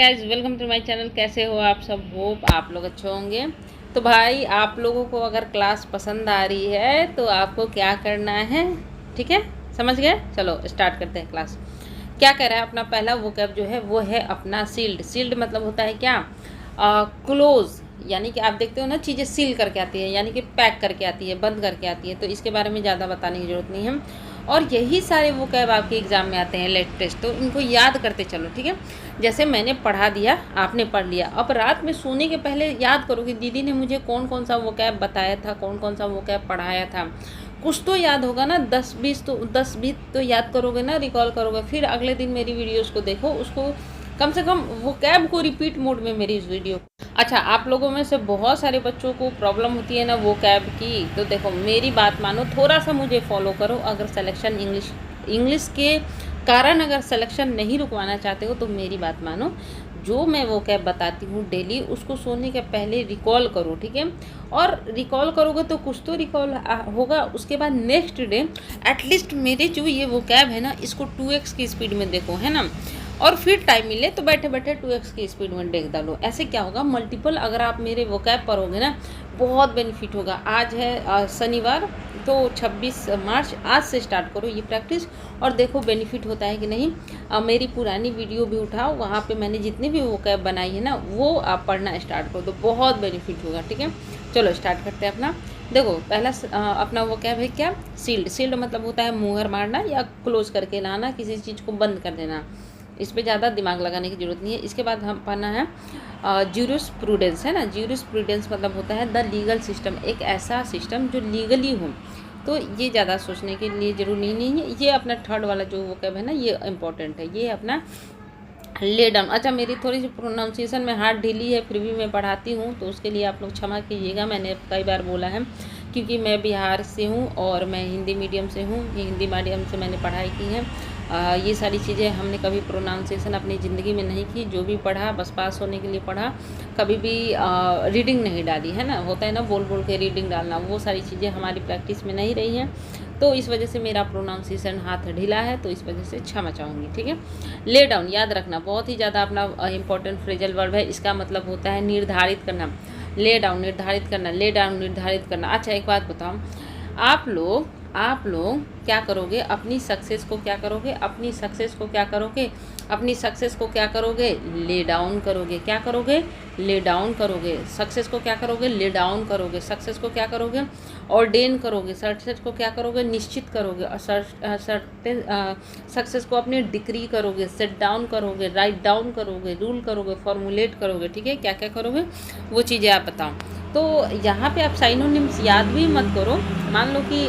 Guys welcome to my channel. कैसे हो आप सब? होप आप लोग अच्छे होंगे। तो भाई आप लोगों को अगर क्लास पसंद आ रही है तो आपको क्या करना है, ठीक है? समझ गए? चलो स्टार्ट करते हैं क्लास। क्या कह रहा है अपना पहला वोकैब जो है वो है अपना सील्ड। सील्ड मतलब होता है क्या? क्लोज, यानी कि आप देखते हो ना चीज़ें सील करके आती है, यानी कि पैक करके आती है, बंद करके आती है। तो इसके बारे में ज़्यादा बताने की ज़रूरत नहीं है। और यही सारे वोकैब आपके एग्ज़ाम में आते हैं लेटेस्ट, तो इनको याद करते चलो, ठीक है? जैसे मैंने पढ़ा दिया, आपने पढ़ लिया, अब रात में सोने के पहले याद करो कि दीदी ने मुझे कौन कौन सा वोकैब बताया था, कौन कौन सा वोकैब पढ़ाया था। कुछ तो याद होगा ना, 10-20 तो याद करोगे ना, रिकॉल करोगे। फिर अगले दिन मेरी वीडियोस को देखो, उसको कम से कम वोकैब को रिपीट मोड में मेरी इस वीडियो। अच्छा, आप लोगों में से बहुत सारे बच्चों को प्रॉब्लम होती है ना वोकैब की, तो देखो मेरी बात मानो, थोड़ा सा मुझे फॉलो करो। अगर सिलेक्शन इंग्लिश के कारण अगर सिलेक्शन नहीं रुकवाना चाहते हो तो मेरी बात मानो। जो मैं वोकैब बताती हूँ डेली, उसको सोने के पहले रिकॉल करो, ठीक है? और रिकॉल करोगे तो कुछ तो रिकॉल होगा। उसके बाद नेक्स्ट डे एटलीस्ट मेरे जो ये वोकैब है ना, इसको 2x की स्पीड में देखो, है ना? और फिर टाइम मिले तो बैठे बैठे 2x की स्पीड में देख डालो। ऐसे क्या होगा, मल्टीपल अगर आप मेरे वोकैब पढ़ोगे ना, बहुत बेनिफिट होगा। आज है शनिवार, तो 26 मार्च, आज से स्टार्ट करो ये प्रैक्टिस और देखो बेनिफिट होता है कि नहीं। मेरी पुरानी वीडियो भी उठाओ, वहाँ पे मैंने जितनी भी वोकैब बनाई है ना, वो आप पढ़ना स्टार्ट करो तो बहुत बेनिफिट होगा, ठीक है? चलो स्टार्ट करते हैं अपना। देखो पहला अपना वोकैब है क्या? सील्ड। सील्ड मतलब होता है मुहर मारना या क्लोज करके लाना, किसी चीज़ को बंद कर देना। इस पर ज़्यादा दिमाग लगाने की ज़रूरत नहीं है। इसके बाद हम पढ़ना है ज्यूरिस्प्रूडेंस, है ना? ज्यूरिस्प्रूडेंस मतलब होता है द लीगल सिस्टम, एक ऐसा सिस्टम जो लीगली हो। तो ये ज़्यादा सोचने के लिए ज़रूरी नहीं है। ये अपना थर्ड वाला जो वोकैब है ना, ये इंपॉर्टेंट है, ये अपना ले डाउन। अच्छा, मेरी थोड़ी सी प्रोनाउंसिएशन में हाथ ढीली है, फिर भी मैं पढ़ाती हूँ तो उसके लिए आप लोग क्षमा कीजिएगा। मैंने कई बार बोला है क्योंकि मैं बिहार से हूँ और मैं हिंदी मीडियम से हूँ, हिंदी मीडियम से मैंने पढ़ाई की है। ये सारी चीज़ें हमने कभी प्रोनाउंसिएशन अपनी ज़िंदगी में नहीं की। जो भी पढ़ा बस पास होने के लिए पढ़ा, कभी भी रीडिंग नहीं डाली, है ना? होता है ना बोल बोल के रीडिंग डालना, वो सारी चीज़ें हमारी प्रैक्टिस में नहीं रही हैं। तो इस वजह से मेरा प्रोनाउंसिएशन हाथ ढीला है, तो इस वजह से क्षमा चाहूँगी, ठीक है? ले डाउन याद रखना, बहुत ही ज़्यादा अपना इंपॉर्टेंट फ्रेजल वर्ब है। इसका मतलब होता है निर्धारित करना। ले डाउन निर्धारित करना, ले डाउन निर्धारित करना। अच्छा, एक बात बताओ, आप लोग क्या करोगे? अपनी सक्सेस को क्या करोगे? अपनी सक्सेस को क्या करोगे? अपनी सक्सेस को क्या करोगे? ले डाउन करोगे। क्या करोगे? ले डाउन करोगे। सक्सेस को क्या करोगे? ले डाउन करोगे। सक्सेस को क्या करोगे? ऑर्डेन करोगे। सक्सेस को क्या करोगे? निश्चित करोगे। और सक्सेस को अपने डिक्री करोगे, सेट डाउन करोगे, राइट डाउन करोगे, रूल करोगे, फॉर्मुलेट करोगे, ठीक है? क्या क्या करोगे वो चीज़ें आप बताओ। तो यहाँ पे आप साइनोनिम्स याद भी मत करो। मान लो कि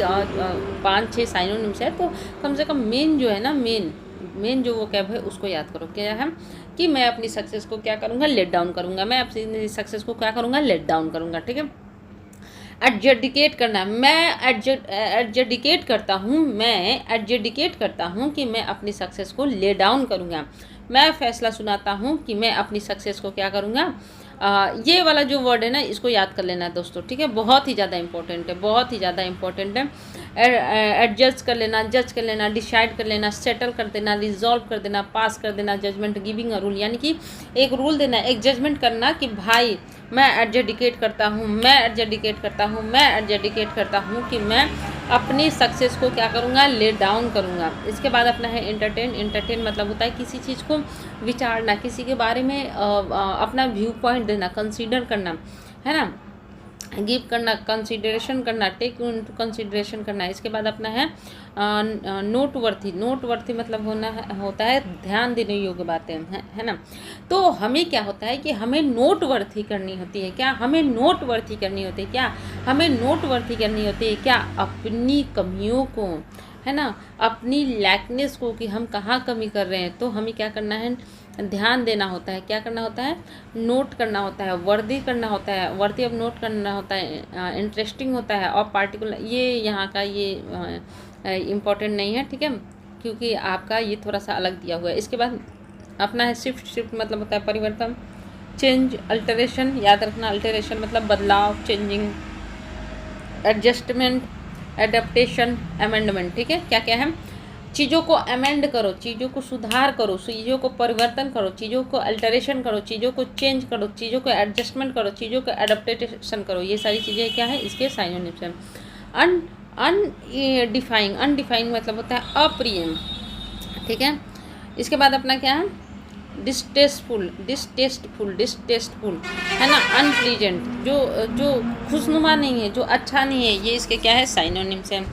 5-6 साइनोनिम्स है, तो कम से कम मेन जो है ना, मेन जो वोकैब है उसको याद करो। क्या है कि मैं अपनी सक्सेस को क्या करूँगा? लेट डाउन करूँगा। मैं अपनी सक्सेस को क्या करूँगा? लेट डाउन करूँगा, ठीक है? एडजेडिकेट करना, मैं एडजेडिकेट करता हूँ, मैं एडजेडिकेट करता हूँ कि मैं अपनी सक्सेस को ले डाउन करूँगा। मैं फैसला सुनाता हूँ कि मैं अपनी सक्सेस को क्या करूँगा। ये वाला जो वर्ड है ना, इसको याद कर लेना दोस्तों, ठीक है? बहुत ही ज़्यादा इंपॉर्टेंट है, बहुत ही ज़्यादा इंपॉर्टेंट है। एडजस्ट कर लेना, जज कर लेना, डिसाइड कर लेना, सेटल कर देना, रिजॉल्व कर देना, पास कर देना, जजमेंट, गिविंग अ रूल, यानी कि एक रूल देना, एक जजमेंट करना कि भाई मैं एडजेडिकेट करता हूँ, मैं एडजेडिकेट करता हूँ, मैं एडजेडिकेट करता हूँ कि मैं अपनी सक्सेस को क्या करूँगा? ले डाउन करूँगा। इसके बाद अपना है इंटरटेन। इंटरटेन मतलब होता है किसी चीज़ को विचारना, किसी के बारे में अपना व्यू पॉइंट देना, कंसीडर करना, है ना? गिव करना, कंसिडरेशन करना, टेक इनटू कंसिडरेशन करना। इसके बाद अपना है नोट वर्थी। नोट वर्थी मतलब होता है ध्यान देने योग्य बातें, है ना? तो हमें क्या होता है कि हमें नोट वर्थी करनी होती है। क्या हमें नोट वर्थी करनी होती है? क्या हमें नोट वर्थी करनी होती है? क्या अपनी कमियों को, है ना, अपनी लैकनेस को, कि हम कहाँ कमी कर रहे हैं, तो हमें क्या करना है? ध्यान देना होता है। क्या करना होता है? नोट करना होता है, वर्दी करना होता है, वर्दी ऑफ नोट करना होता है, इंटरेस्टिंग होता है और पार्टिकुलर। ये यहाँ का ये इम्पोर्टेंट नहीं है, ठीक है? क्योंकि आपका ये थोड़ा सा अलग दिया हुआ है। इसके बाद अपना है शिफ्ट। शिफ्ट मतलब होता है परिवर्तन, चेंज, अल्टरेशन। याद रखना, अल्टरेशन मतलब बदलाव, चेंजिंग, एडजस्टमेंट, एडेप्टेशन, अमेंडमेंट, ठीक है? क्या क्या है? चीज़ों को अमेंड करो, चीज़ों को सुधार करो, चीज़ों को परिवर्तन करो, चीज़ों को अल्टरेशन करो, चीज़ों को चेंज करो, चीज़ों को एडजस्टमेंट करो, चीज़ों को एडप्टेशन करो। ये सारी चीज़ें क्या है, इसके साइनोनिम्स हैं। अनडिफाइंग, अनडिफाइंग मतलब होता है अप्रिय, ठीक है। इसके बाद अपना क्या है, डिस्टेस्टफुल, डिस्टेस्टफुल, डिस्टेस्टफुल है ना, अनप्लीजेंट, जो खुशनुमा नहीं है, जो अच्छा नहीं है, ये इसके क्या है, साइनोनिम्स हैं।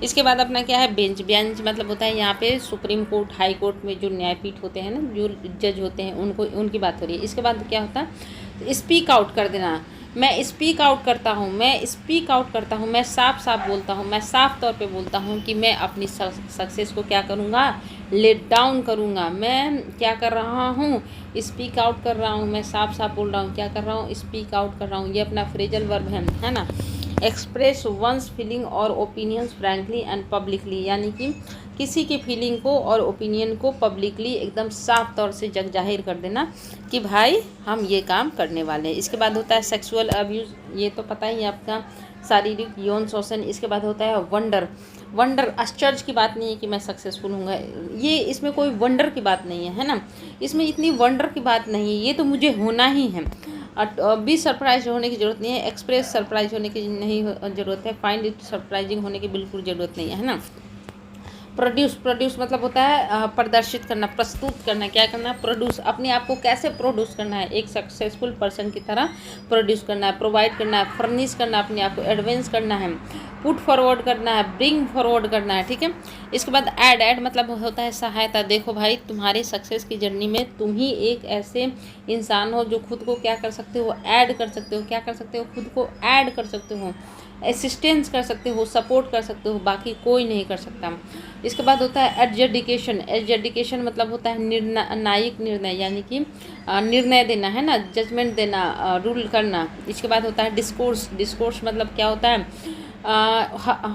इसके बाद अपना क्या है, बेंच। बेंच मतलब होता है यहाँ पे सुप्रीम कोर्ट, हाई कोर्ट में जो न्यायपीठ होते हैं ना, जो जज होते हैं, उनकी बात हो रही है। इसके बाद क्या होता है, स्पीक आउट कर देना। मैं स्पीक आउट करता हूँ, मैं स्पीक आउट करता हूँ, मैं साफ साफ बोलता हूँ, मैं साफ तौर पे बोलता हूँ कि मैं अपनी सक्सेस को क्या करूँगा, लेट डाउन करूँगा। मैं क्या कर रहा हूँ, स्पीक आउट कर रहा हूँ, मैं साफ साफ बोल रहा हूँ, क्या कर रहा हूँ, स्पीक आउट कर रहा हूँ। ये अपना फ्रेजल वर्ब है ना। एक्सप्रेस वंस फीलिंग और ओपिनियंस फ्रैंकली एंड पब्लिकली, यानी कि किसी की फीलिंग को और ओपिनियन को पब्लिकली एकदम साफ तौर से जग जाहिर कर देना कि भाई हम ये काम करने वाले हैं। इसके बाद होता है सेक्सुअल अब्यूज़, ये तो पता ही है आपका, शारीरिक यौन शोषण। इसके बाद होता है वंडर। वंडर आश्चर्य की बात नहीं है कि मैं सक्सेसफुल हूँगा, ये इसमें कोई वंडर की बात नहीं है ना, इसमें इतनी वंडर की बात नहीं है, ये तो मुझे होना ही है। बी सरप्राइज होने की ज़रूरत नहीं है, एक्सप्रेस सरप्राइज होने की नहीं ज़रूरत है, फाइंड इट सरप्राइजिंग होने की बिल्कुल ज़रूरत नहीं है ना। प्रोड्यूस, प्रोड्यूस मतलब होता है प्रदर्शित करना, प्रस्तुत करना। क्या करना, प्रोड्यूस, अपने आप को कैसे प्रोड्यूस करना है, एक सक्सेसफुल पर्सन की तरह प्रोड्यूस करना है, प्रोवाइड करना है, फर्निश करना, अपने आप को एडवांस करना है, पुट फॉरवर्ड करना है, ब्रिंग फॉरवर्ड करना है, ठीक है। इसके बाद ऐड, ऐड मतलब होता है सहायता। देखो भाई, तुम्हारी सक्सेस की जर्नी में तुम ही एक ऐसे इंसान हो जो खुद को क्या कर सकते हो, ऐड कर सकते हो। क्या कर सकते हो, खुद को ऐड कर सकते हो, असिस्टेंस कर सकते हो, सपोर्ट कर सकते हो, बाकी कोई नहीं कर सकता। इसके बाद होता है एडजडिकेशन। एडजडिकेशन मतलब होता है निर्णायक निर्णय, यानी कि निर्णय देना है ना, जजमेंट देना, रूल करना। इसके बाद होता है डिस्कोर्स। डिस्कोर्स मतलब क्या होता है,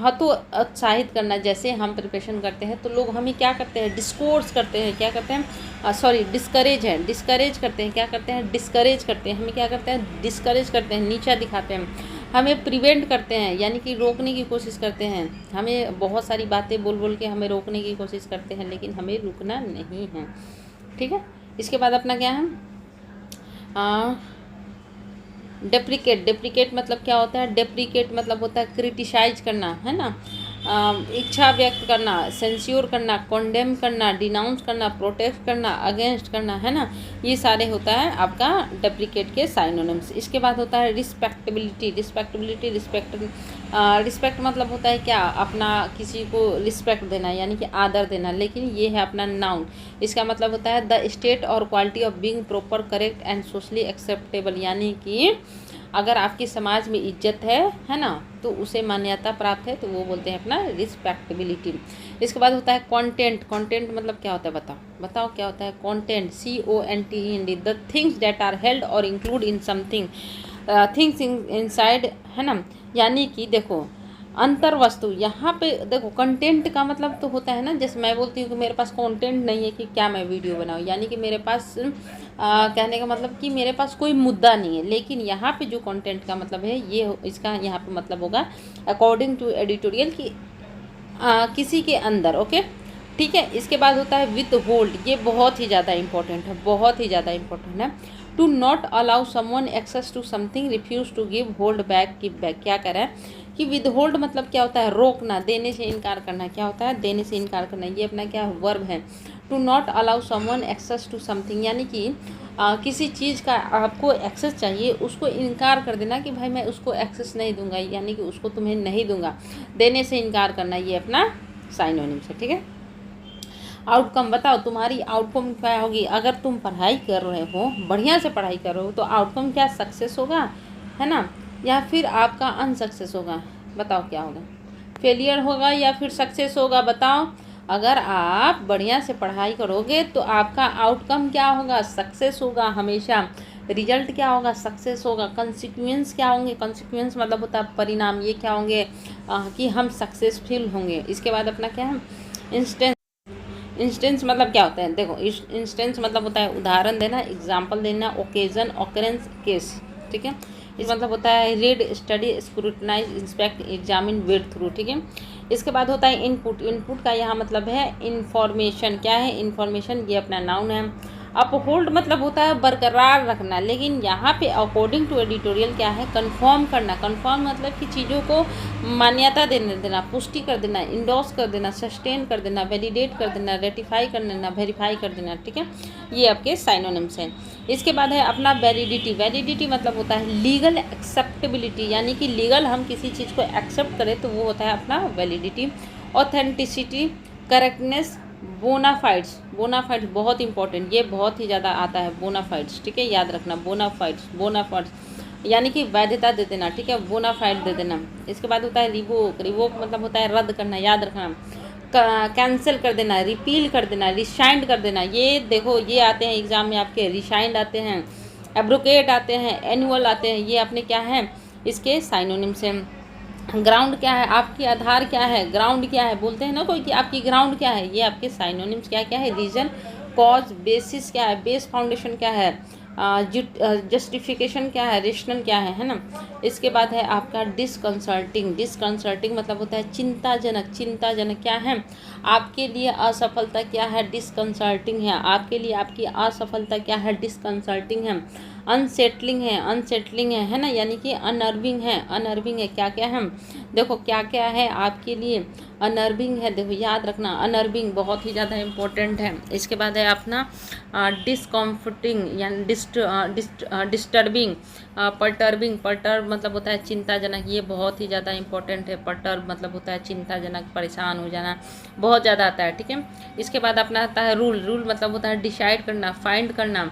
हतोत्साहित करना। जैसे हम प्रिपरेशन करते हैं तो लोग हमें क्या करते हैं, डिस्कोर्स करते हैं, क्या करते हैं, सॉरी डिस्करेज है, डिस्करेज करते हैं, क्या करते हैं, डिस्करेज करते हैं, हमें क्या करते हैं, डिस्करेज करते हैं, नीचा दिखाते हैं, हमें प्रिवेंट करते हैं, यानी कि रोकने की कोशिश करते हैं। हमें बहुत सारी बातें बोल बोल के हमें रोकने की कोशिश करते हैं, लेकिन हमें रुकना नहीं है, ठीक है। इसके बाद अपना क्या है, डेप्रिकेट। डेप्रिकेट मतलब क्या होता है, डेप्रिकेट मतलब होता है क्रिटिसाइज करना, है ना, इच्छा व्यक्त करना, सेंस्योर करना, कॉन्डेम करना, डिनाउंस करना, प्रोटेक्ट करना, अगेंस्ट करना, है ना। ये सारे होता है आपका डेप्रिकेट के साइनोनिम्स। इसके बाद होता है रिस्पेक्टेबिलिटी। रिस्पेक्टेबिलिटी, रिस्पेक्ट मतलब होता है क्या, अपना किसी को रिस्पेक्ट देना, यानी कि आदर देना, लेकिन ये है अपना नाउन। इसका मतलब होता है द स्टेट और quality of being proper, correct and socially acceptable, यानी कि अगर आपकी समाज में इज्जत है ना, तो उसे मान्यता प्राप्त है, तो वो बोलते हैं अपना रिस्पेक्टेबिलिटी। इसके बाद होता है कंटेंट। कंटेंट मतलब क्या होता है, बताओ क्या होता है content. CONTENT, the things that are held और include in something, things inside, है ना, यानी कि देखो अंतर वस्तु। यहाँ पे देखो कंटेंट का मतलब तो होता है ना, जैसे मैं बोलती हूँ कि मेरे पास कंटेंट नहीं है कि क्या मैं वीडियो बनाऊँ, यानी कि मेरे पास कहने का मतलब कि मेरे पास कोई मुद्दा नहीं है। लेकिन यहाँ पे जो कंटेंट का मतलब है, ये इसका यहाँ पे मतलब होगा अकॉर्डिंग टू एडिटोरियल की किसी के अंदर, ओके, ठीक है। इसके बाद होता है विद होल्ड। ये बहुत ही ज़्यादा इंपॉर्टेंट है, बहुत ही ज़्यादा इंपॉर्टेंट है। To not allow someone access to something, refuse to give, hold back, give back. क्या कह रहा है कि विद होल्ड मतलब क्या होता है, रोकना, देने से इनकार करना। क्या होता है, देने से इनकार करना। ये अपना क्या वर्ब है। To not allow someone access to something, यानी कि किसी चीज़ का आपको एक्सेस चाहिए, उसको इनकार कर देना कि भाई मैं उसको एक्सेस नहीं दूंगा, यानी कि उसको तुम्हें नहीं दूंगा, देने से इनकार करना। ये अपना साइनोनिम्स है, ठीक है। आउटकम बताओ, तुम्हारी आउटकम क्या होगी। अगर तुम पढ़ाई कर रहे हो, बढ़िया से पढ़ाई कर रहे हो, तो आउटकम क्या, सक्सेस होगा, है ना, या फिर आपका अनसक्सेस होगा। बताओ क्या होगा, फेलियर होगा या फिर सक्सेस होगा, बताओ। अगर आप बढ़िया से पढ़ाई करोगे तो आपका आउटकम क्या होगा, सक्सेस होगा हमेशा। रिजल्ट क्या होगा, सक्सेस होगा। कंसिक्वेंस क्या होंगे, कंसिक्वेंस मतलब होता है परिणाम, ये क्या होंगे कि हम सक्सेसफुल होंगे। इसके बाद अपना क्या है इंस्टेंस। इंस्टेंस मतलब क्या होता है, देखो इंस्टेंस मतलब होता है उदाहरण देना, एग्जाम्पल देना, ओकेजन, ऑकरेंस, केस, ठीक है। इस मतलब होता है read, study, scrutinise, inspect, examine, vet through, ठीक है। इसके बाद होता है इनपुट। इनपुट का यहाँ मतलब है इन्फॉर्मेशन। क्या है? इन्फॉर्मेशन। ये अपना नाउन है। अपहोल्ड मतलब होता है बरकरार रखना, लेकिन यहाँ पे अकॉर्डिंग टू एडिटोरियल क्या है? कंफर्म करना। कंफर्म मतलब कि चीज़ों को मान्यता देना, पुष्टि कर देना, इंडोर्स कर देना, सस्टेन कर देना, वैलिडेट कर देना, रेटिफाई कर देना, वेरीफाई कर देना। ठीक है, ये आपके साइनोनिम्स हैं। इसके बाद है अपना वैलिडिटी। वैलिडिटी मतलब होता है लीगल एक्सेप्टेबिलिटी, यानी कि लीगल हम किसी चीज़ को एक्सेप्ट करें तो वो होता है अपना validity. Authenticity, correctness, bona fides. Bona fides बहुत इंपॉर्टेंट, ये बहुत ही ज़्यादा आता है बोनाफाइड्स। ठीक है, याद रखना बोनाफाइड्स। बोनाफाइड्स यानी कि वैधता दे देना। ठीक है, बोनाफाइड दे देना। इसके बाद होता है रिवोक। रिवोक मतलब होता है रद्द करना, याद रखना। कैंसिल कर देना, रिपील कर देना, रिशाइंड कर देना। ये देखो, ये आते हैं एग्जाम में आपके, रिशाइंड आते हैं, एब्रोकेट आते हैं, एनुअल आते हैं। ये अपने क्या है? इसके साइनोनिम्स हैं। ग्राउंड क्या है? आपकी आधार क्या है? ग्राउंड क्या है? बोलते हैं ना कोई कि आपकी ग्राउंड क्या है? ये आपके साइनोनिम्स क्या क्या है? रीजन, कॉज, बेसिस क्या है? बेस, फाउंडेशन क्या है? जस्टिफिकेशन क्या है? रेशनल क्या है ना। इसके बाद है आपका डिसकंसल्टिंग। डिसकंसल्टिंग मतलब होता है चिंताजनक। चिंताजनक क्या है? आपके लिए असफलता क्या है? डिसकंसल्टिंग है। आपके लिए आपकी असफलता क्या है? डिसकंसल्टिंग है। अनसेटलिंग है। अनसेटलिंग है ना, यानी कि अनर्विंग है। अनर्विंग है। क्या क्या है? देखो क्या क्या है आपके लिए अनर्विंग है। देखो याद रखना, अनर्विंग बहुत ही ज़्यादा इम्पोर्टेंट है। इसके बाद है अपना डिस्कम्फर्टिंग यानी डिस्टर्बिंग, परटर्बिंग। परटर्ब मतलब होता है चिंताजनक, ये बहुत ही ज़्यादा इंपॉर्टेंट है। परटर्ब मतलब होता है चिंताजनक, परेशान हो जाना, बहुत ज़्यादा आता है। ठीक है, इसके बाद अपना आता है रूल। रूल मतलब होता है डिसाइड करना, फाइंड करना,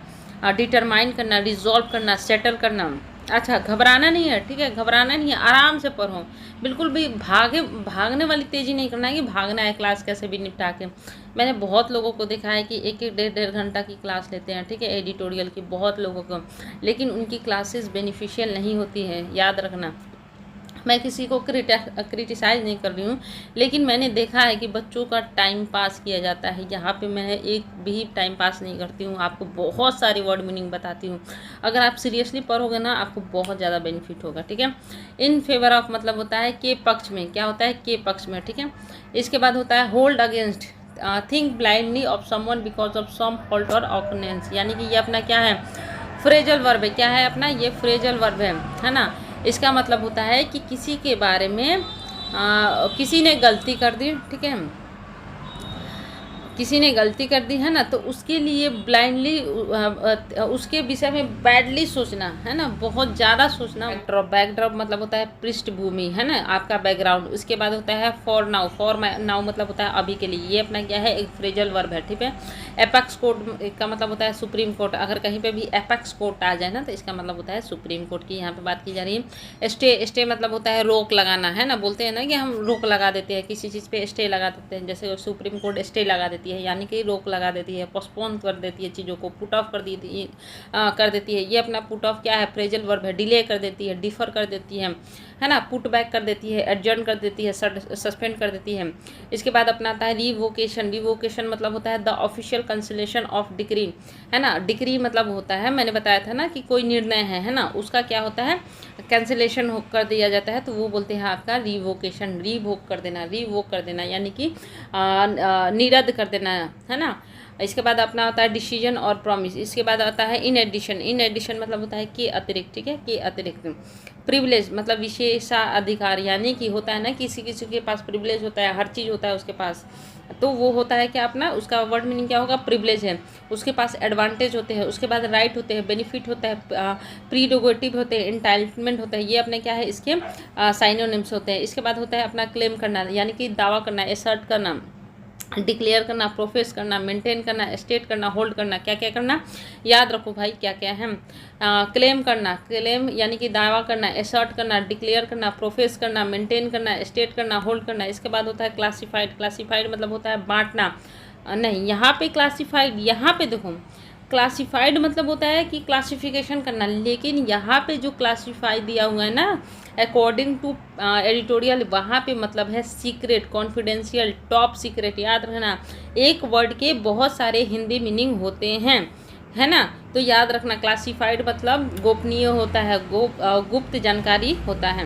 डिटरमाइन करना, रिजॉल्व करना, सेटल करना। अच्छा, घबराना नहीं है। ठीक है, घबराना नहीं है, आराम से पढ़ो, बिल्कुल भी भागने वाली तेज़ी नहीं करना है कि भागना है क्लास कैसे भी निपटा के। मैंने बहुत लोगों को देखा है कि एक एक डेढ़ घंटा की क्लास लेते हैं। ठीक है, एडिटोरियल की बहुत लोगों को, लेकिन उनकी क्लासेस बेनिफिशियल नहीं होती है, याद रखना। मैं किसी को क्रिटिसाइज़ नहीं कर रही हूँ, लेकिन मैंने देखा है कि बच्चों का टाइम पास किया जाता है। यहाँ पे मैं एक भी टाइम पास नहीं करती हूँ, आपको बहुत सारी वर्ड मीनिंग बताती हूँ। अगर आप सीरियसली पढ़ोगे ना, आपको बहुत ज़्यादा बेनिफिट होगा। ठीक है, इन फेवर ऑफ मतलब होता है के पक्ष में। क्या होता है? के पक्ष में। ठीक है, इसके बाद होता है hold against. Think blindly of someone because of some fault और ऑकनेंस, यानी कि ये अपना क्या है? फ्रेजल वर्ब है। क्या है अपना? ये फ्रेजल वर्ब है ना। इसका मतलब होता है कि किसी के बारे में किसी ने गलती कर दी। ठीक है, किसी ने गलती कर दी है ना, तो उसके लिए ब्लाइंडली उसके विषय में बैडली सोचना है ना, बहुत ज़्यादा सोचना। बैकड्रॉप मतलब होता है पृष्ठभूमि है ना, आपका बैकग्राउंड। उसके बाद होता है फॉर नाउ। फॉर नाउ मतलब होता है अभी के लिए। ये अपना क्या है? एक फ्रेजल वर्ब है। ठीक है, एपेक्स कोर्ट का मतलब होता है सुप्रीम कोर्ट। अगर कहीं पे भी एपेक्स कोर्ट आ जाए ना, तो इसका मतलब होता है सुप्रीम कोर्ट की यहाँ पे बात की जा रही है। स्टे। स्टे मतलब होता है रोक लगाना है ना, बोलते हैं ना कि हम रोक लगा देते हैं किसी चीज़ पे, स्टे लगा देते हैं। जैसे सुप्रीम कोर्ट स्टे लगा देती है, यानी कि रोक लगा देती है, पोस्टपोन कर देती है चीज़ों को, पुट ऑफ कर देती है। ये अपना पुट ऑफ क्या है? फ्रेजल वर्ब है। डिले कर देती है, डिफर कर देती है ना, पुट बैक कर देती है, एडजर्न कर देती है, सस्पेंड कर देती है। इसके बाद अपना आता है रिवोकेशन। रिवोकेशन मतलब होता है the official cancellation of decree है ना। डिक्री मतलब होता है, मैंने बताया था ना कि कोई निर्णय है ना, उसका क्या होता है? कैंसिलेशन कर दिया जाता है, तो वो बोलते हैं आपका रिवोकेशन। रिवोक कर देना, रिवोक कर देना यानी कि निरद्द कर देना है ना। इसके बाद अपना आता है डिसीजन और प्रॉमिस। इसके बाद आता है इन एडिशन। इन एडिशन मतलब होता है के अतिरिक्त। ठीक है, के अतिरिक्त। प्रिविलेज मतलब विशेषाधिकार, यानी कि होता है ना किसी किसी के पास प्रिविलेज होता है, हर चीज़ होता है उसके पास, तो वो होता है क्या अपना, उसका वर्ड मीनिंग क्या होगा? प्रिविलेज है। उसके पास एडवांटेज होते हैं, उसके बाद राइट होते हैं, बेनिफिट होता है, प्रीरोगेटिव होते हैं, एंटाइटलमेंट होता है। ये अपने क्या है? इसके साइनोनिम्स होते हैं। इसके बाद होता है अपना क्लेम करना, यानी कि दावा करना, एसर्ट करना, डिक्लेयर करना, प्रोफेस करना, मेंटेन करना, स्टेट करना, होल्ड करना। क्या क्या करना? याद रखो भाई क्या क्या है। क्लेम करना, क्लेम यानी कि दावा करना, एसर्ट करना, डिक्लेयर करना, प्रोफेस करना, मेंटेन करना, स्टेट करना, होल्ड करना। इसके बाद होता है क्लासिफाइड। क्लासिफाइड मतलब होता है बांटना। नहीं, यहाँ पे क्लासिफाइड, यहाँ पे देखो क्लासिफाइड मतलब होता है कि क्लासिफिकेशन करना, लेकिन यहाँ पे जो क्लासिफाई दिया हुआ है ना अकॉर्डिंग टू एडिटोरियल, वहाँ पे मतलब है सीक्रेट, कॉन्फिडेंशियल, टॉप सीक्रेट। याद रखना, एक वर्ड के बहुत सारे हिंदी मीनिंग होते हैं है ना, तो याद रखना क्लासिफाइड मतलब गोपनीय होता है, गुप्त जानकारी होता है।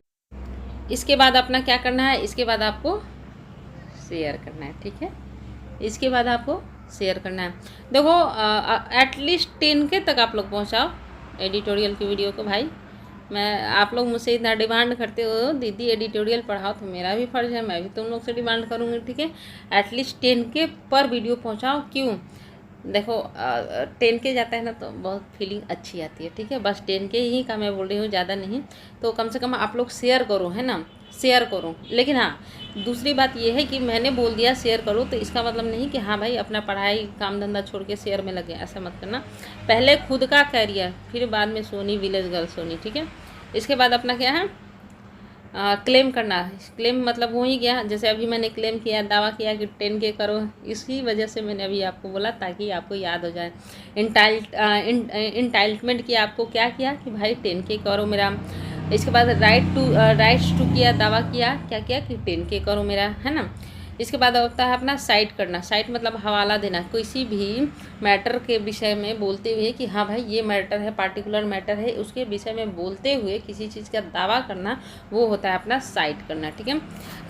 इसके बाद अपना क्या करना है? इसके बाद आपको शेयर करना है, ठीक है। इसके बाद आपको शेयर करना है। देखो एटलीस्ट 10 के तक आप लोग पहुंचाओ एडिटोरियल की वीडियो को। भाई मैं, आप लोग मुझसे इतना डिमांड करते हो दीदी एडिटोरियल पढ़ाओ, तो मेरा भी फ़र्ज़ है, मैं भी तुम लोग से डिमांड करूँगी, ठीक है। एटलीस्ट 10 के पर वीडियो पहुँचाओ। क्यों? देखो 10 के जाता है ना तो बहुत फीलिंग अच्छी आती है, ठीक है। बस 10 के ही का मैं बोल रही हूँ, ज़्यादा नहीं। तो कम से कम आप लोग शेयर करो, है ना, शेयर करो। लेकिन हाँ, दूसरी बात ये है कि मैंने बोल दिया शेयर करो तो इसका मतलब नहीं कि हाँ भाई अपना पढ़ाई काम धंधा छोड़ के शेयर में लगे, ऐसा मत करना। पहले खुद का कैरियर, फिर बाद में सोनी विलेज गर्ल सोनी, ठीक है। इसके बाद अपना क्या है, क्लेम करना। क्लेम मतलब हो ही गया, जैसे अभी मैंने क्लेम किया, दावा किया कि 10 के करो, इसी वजह से मैंने अभी आपको बोला ताकि आपको याद हो जाए। इंटाइटमेंट किया, आपको क्या किया कि भाई 10 के करो मेरा। इसके बाद राइट्स टू किया, दावा किया, क्या किया कि 10 के करो मेरा, है ना। इसके बाद होता है अपना साइट करना। साइट मतलब हवाला देना, किसी भी मैटर के विषय में बोलते हुए कि हाँ भाई ये मैटर है, पार्टिकुलर मैटर है, उसके विषय में बोलते हुए किसी चीज़ का दावा करना, वो होता है अपना साइट करना, ठीक है।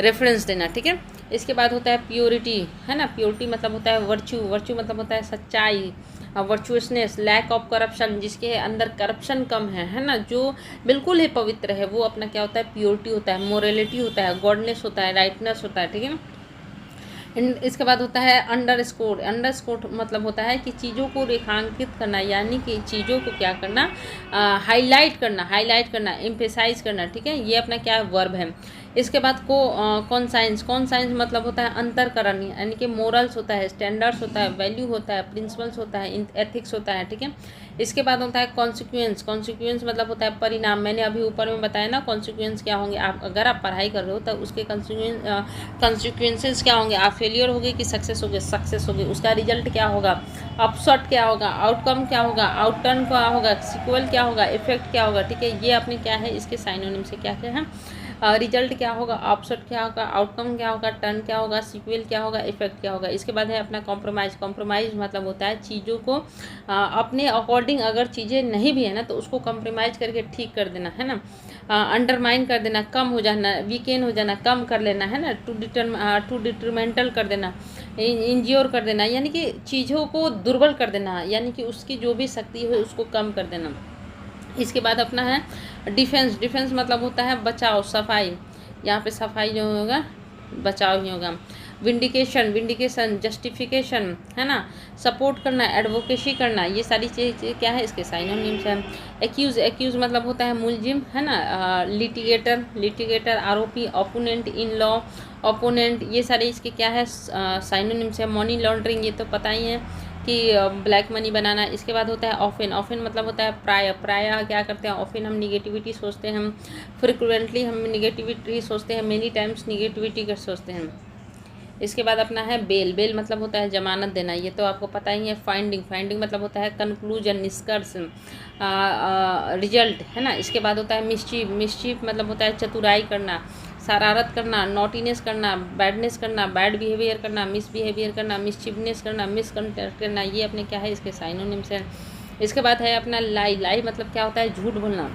रेफरेंस देना, ठीक है। इसके बाद होता है प्योरिटी, है ना। प्योरिटी मतलब होता है वर्च्यू, वर्च्यू मतलब होता है सच्चाई, वर्चुअसनेस, लैक ऑफ करप्शन, जिसके अंदर करप्शन कम है ना, जो बिल्कुल ही पवित्र है, वो अपना क्या होता है, प्योरिटी होता है। मोरलिटी होता है, गॉडनेस होता है, राइटनेस होता है, ठीक है। इसके बाद होता है अंडरस्कोर। अंडरस्कोर मतलब होता है कि चीज़ों को रेखांकित करना, यानी कि चीज़ों को क्या करना, हाईलाइट करना, एम्फेसाइज करना, ठीक है। ये अपना क्या है, वर्ब है। इसके बाद कॉन्साइंस मतलब होता है अंतरकरण, यानी कि मोरल्स होता है, स्टैंडर्ड्स होता है, वैल्यू होता है, प्रिंसिपल्स होता है, एथिक्स होता है, ठीक है। इसके बाद होता है कॉन्सिक्वेंस मतलब होता है परिणाम। मैंने अभी ऊपर में बताया ना कॉन्सिक्वेंस क्या होंगे। आप अगर आप पढ़ाई कर रहे हो तो उसके कॉन्सिक्वेंसेस क्या होंगे, आप फेलियर होगे कि सक्सेस होगे, उसका रिजल्ट क्या होगा, अपशॉट क्या होगा, आउटकम क्या होगा, आउटटर्न क्या होगा, सिक्वल क्या होगा, इफेक्ट क्या होगा, ठीक है। ये अपने क्या है, इसके साइनोनिम से क्या क्या है, रिजल्ट क्या होगा, ऑफसेट क्या होगा, आउटकम क्या होगा, टर्न क्या होगा, सीक्वल क्या होगा, इफेक्ट क्या होगा। इसके बाद है अपना कॉम्प्रोमाइज़ मतलब होता है चीज़ों को अपने अकॉर्डिंग, अगर चीज़ें नहीं भी है ना तो उसको कॉम्प्रोमाइज़ करके ठीक कर देना, है ना। अंडरमाइन कर देना, कम हो जाना, वीकेन हो जाना, कम कर लेना, है ना। टू डिट्रीमेंटल कर देना, इंज्योर कर देना, यानी कि चीज़ों को दुर्बल कर देना, यानी कि उसकी जो भी शक्ति है उसको कम कर देना। इसके बाद अपना है डिफेंस मतलब होता है बचाव, सफाई। यहाँ पे सफाई जो होगा बचाव ही होगा। विंडिकेशन, जस्टिफिकेशन, है ना। सपोर्ट करना, एडवोकेसी करना, ये सारी चीज़ क्या है, इसके साइनोनिम्स हैं। एक्यूज मतलब होता है मुलजिम, है ना। लिटिगेटर आरोपी, ओपोनेंट इन लॉ, ओपोनेंट, ये सारे इसके क्या है, साइनोनिम्स है। मनी लॉन्ड्रिंग, ये तो पता ही है कि ब्लैक मनी बनाना। इसके बाद होता है ऑफेन मतलब होता है प्राय क्या करते हैं, ऑफेन हम निगेटिविटी सोचते हैं, फ्रिक्वेंटली हम निगेटिविटी सोचते हैं, मेनी टाइम्स निगेटिविटी का सोचते हैं। इसके बाद अपना है बेल मतलब होता है जमानत देना, ये तो आपको पता ही है। फाइंडिंग मतलब होता है कंक्लूजन, निष्कर्ष, रिजल्ट, है ना। इसके बाद होता है मिस्चीफ मतलब होता है चतुराई करना, शरारत करना, नॉटीनेस करना, बैडनेस करना, बैड बिहेवियर करना, मिसबिहेवियर करना, मिसचिवनेस करना, मिसकंडक्ट करना, ये अपने क्या है, इसके साइनोनिम्स हैं। इसके बाद है अपना लाई मतलब क्या होता है, झूठ बोलना।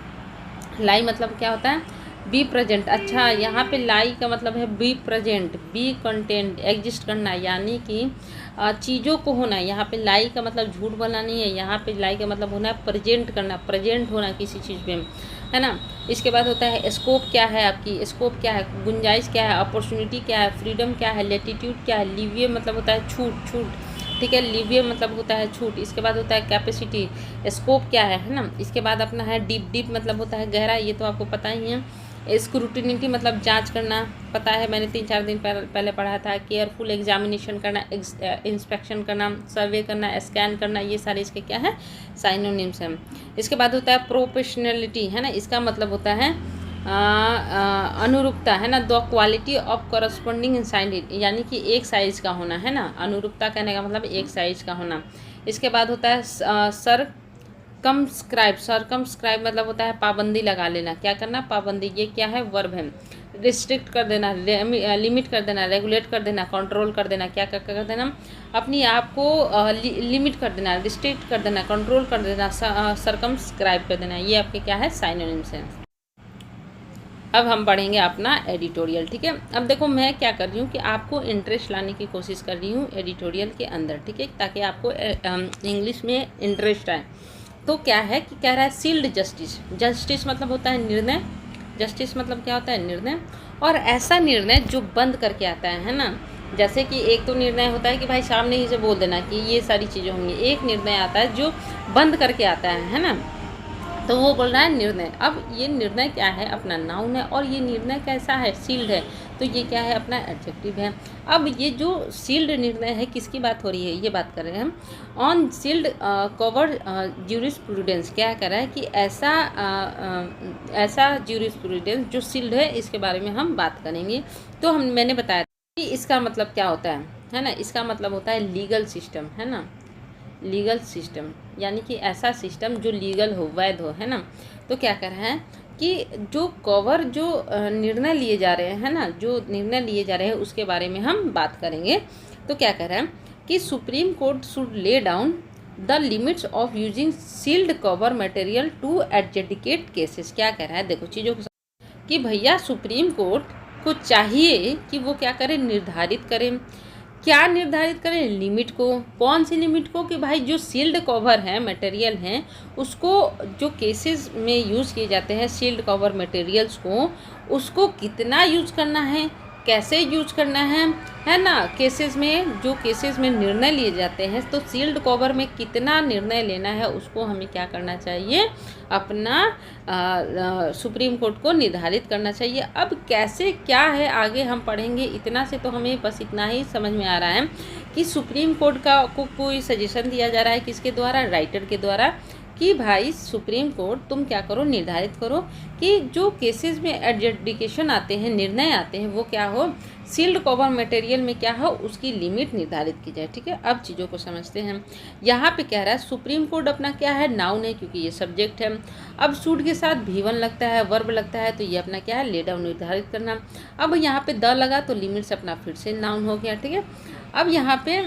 लाई मतलब क्या होता है, बी प्रेजेंट। अच्छा, यहाँ पे लाई का मतलब है be present, B content, exist करना, यानी कि चीज़ों को होना। यहाँ पे लाई का मतलब झूठ बोलना नहीं है, यहाँ पे लाई का मतलब होना है प्रेजेंट करना, प्रेजेंट होना किसी चीज़ पे, है ना। इसके बाद होता है स्कोप, क्या है आपकी स्कोप, क्या है गुंजाइश, क्या है अपॉर्चुनिटी, क्या है फ्रीडम, क्या है लेटीट्यूड, क्या है लीवियर मतलब होता है छूट, ठीक है। लीवियर मतलब होता है छूट। इसके बाद होता है कैपेसिटी, स्कोप क्या है ना। इसके बाद अपना है डीप मतलब होता है गहरा, ये तो आपको पता ही है। स्क्रूटिनिटी मतलब जांच करना, पता है, मैंने 3-4 दिन पहले पढ़ा था। केयरफुल एग्जामिनेशन करना, इंस्पेक्शन करना, सर्वे करना, स्कैन करना, ये सारे इसके क्या है, साइनोनिम्स हैं। इसके बाद होता है प्रोफेशनलिटी, है ना। इसका मतलब होता है अनुरूपता, है ना। The quality of corresponding size, यानी कि एक साइज का होना, है ना। अनुरूपता कहने का मतलब एक साइज का होना। इसके बाद होता है सरकमस्क्राइब मतलब होता है पाबंदी लगा लेना, क्या करना, पाबंदी, ये क्या है, वर्ब है। रिस्ट्रिक्ट कर देना, लिमिट कर देना, रेगुलेट कर देना, कंट्रोल कर देना, क्या कर देना, अपनी आप को लिमिट कर देना, रिस्ट्रिक्ट कर देना, कंट्रोल कर देना, सरकमस्क्राइब कर देना, ये आपके क्या है, साइनोनिम्स हैं। अब हम पढ़ेंगे अपना एडिटोरियल, ठीक है। अब देखो मैं क्या कर रही हूँ कि आपको इंटरेस्ट लाने की कोशिश कर रही हूँ एडिटोरियल के अंदर, ठीक है, ताकि आपको इंग्लिश में इंटरेस्ट आए। तो क्या है कि कह रहा है सील्ड जस्टिस। जस्टिस मतलब होता है निर्णय, जस्टिस मतलब क्या होता है निर्णय, और ऐसा निर्णय जो बंद करके आता है ना। जैसे कि एक तो निर्णय होता है कि भाई सामने ही से बोल देना कि ये सारी चीज़ें होंगी, एक निर्णय आता है जो बंद करके आता है ना, तो वो बोल रहा है निर्णय। अब ये निर्णय क्या है, अपना नाउन है, और ये निर्णय कैसा है, सील्ड है, तो ये क्या है, अपना एडजेक्टिव है। अब ये जो सील्ड निर्णय है किसकी बात हो रही है, ये बात कर रहे हैं हम ऑन सील्ड कवर ज्यूरिस्प्रूडेंस। क्या कर रहा है कि ऐसा ज्यूरिस्प्रूडेंस जो सील्ड है, इसके बारे में हम बात करेंगे। तो मैंने बताया कि इसका मतलब क्या होता है ना, इसका मतलब होता है लीगल सिस्टम, है ना, लीगल सिस्टम, यानी कि ऐसा सिस्टम जो लीगल हो, वैध हो, है ना। तो क्या कर रहा है कि जो कवर जो निर्णय लिए जा रहे हैं ना, जो निर्णय लिए जा रहे हैं उसके बारे में हम बात करेंगे। तो क्या कह रहा है कि supreme court should lay down the limits of using sealed cover material to adjudicate cases. क्या कह रहा है, देखो चीज़ों को कि भैया सुप्रीम कोर्ट को चाहिए कि वो क्या करें, निर्धारित करें। क्या निर्धारित करें, लिमिट को। कौन सी लिमिट को, कि भाई जो सील्ड कवर है, मटेरियल हैं, उसको जो केसेस में यूज़ किए जाते हैं सील्ड कवर मटेरियल्स को, उसको कितना यूज़ करना है, कैसे यूज करना है ना। केसेस में, जो केसेस में निर्णय लिए जाते हैं, तो सील्ड कवर में कितना निर्णय लेना है उसको हमें क्या करना चाहिए, अपना सुप्रीम कोर्ट को निर्धारित करना चाहिए। अब कैसे क्या है आगे हम पढ़ेंगे, इतना से तो हमें बस इतना ही समझ में आ रहा है कि सुप्रीम कोर्ट को कोई सजेशन दिया जा रहा है, किसके द्वारा, राइटर के द्वारा, कि भाई सुप्रीम कोर्ट तुम क्या करो, निर्धारित करो कि जो केसेस में एडजुडिकेशन आते हैं, निर्णय आते हैं, वो क्या हो, सील्ड कवर मटेरियल में क्या हो, उसकी लिमिट निर्धारित की जाए, ठीक है। अब चीज़ों को समझते हैं। यहाँ पे कह रहा है सुप्रीम कोर्ट अपना क्या है, नाउन है, क्योंकि ये सब्जेक्ट है। अब सूट के साथ भी1 लगता है, वर्ब लगता है, तो ये अपना क्या है, ले डाउन, निर्धारित करना। अब यहाँ पे द लगा तो लिमिट्स अपना फिर से नाउन हो गया, ठीक है। अब यहाँ पे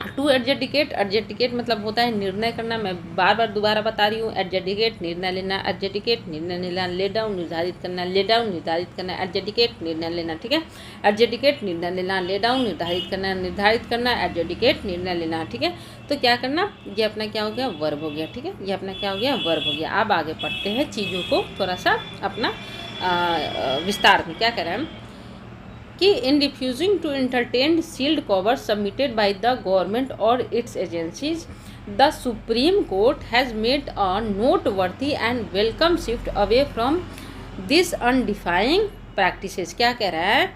टू एडजुडिकेट, एडजुडिकेट मतलब होता है निर्णय करना। मैं बार बार दोबारा बता रही हूँ, एडजुडिकेट निर्णय लेना, एडजुडिकेट निर्णय लेना, ले डाउन निर्धारित करना, ले डाउन निर्धारित करना, एडजुडिकेट निर्णय लेना, ठीक है। एडजुडिकेट निर्णय लेना, ले डाउन निर्धारित करना, निर्धारित करना, एडजुडिकेट निर्णय लेना, ठीक है। तो क्या करना, ये अपना क्या हो गया, वर्ब हो गया, ठीक है। ये अपना क्या हो गया, वर्ब हो गया। अब आगे पढ़ते हैं चीज़ों को थोड़ा सा अपना विस्तार में। क्या कर रहे हैं कि in refusing to entertain sealed covers submitted by the government or its agencies, the Supreme Court has made a noteworthy and welcome shift away from this undefined practices। क्या कह रहा है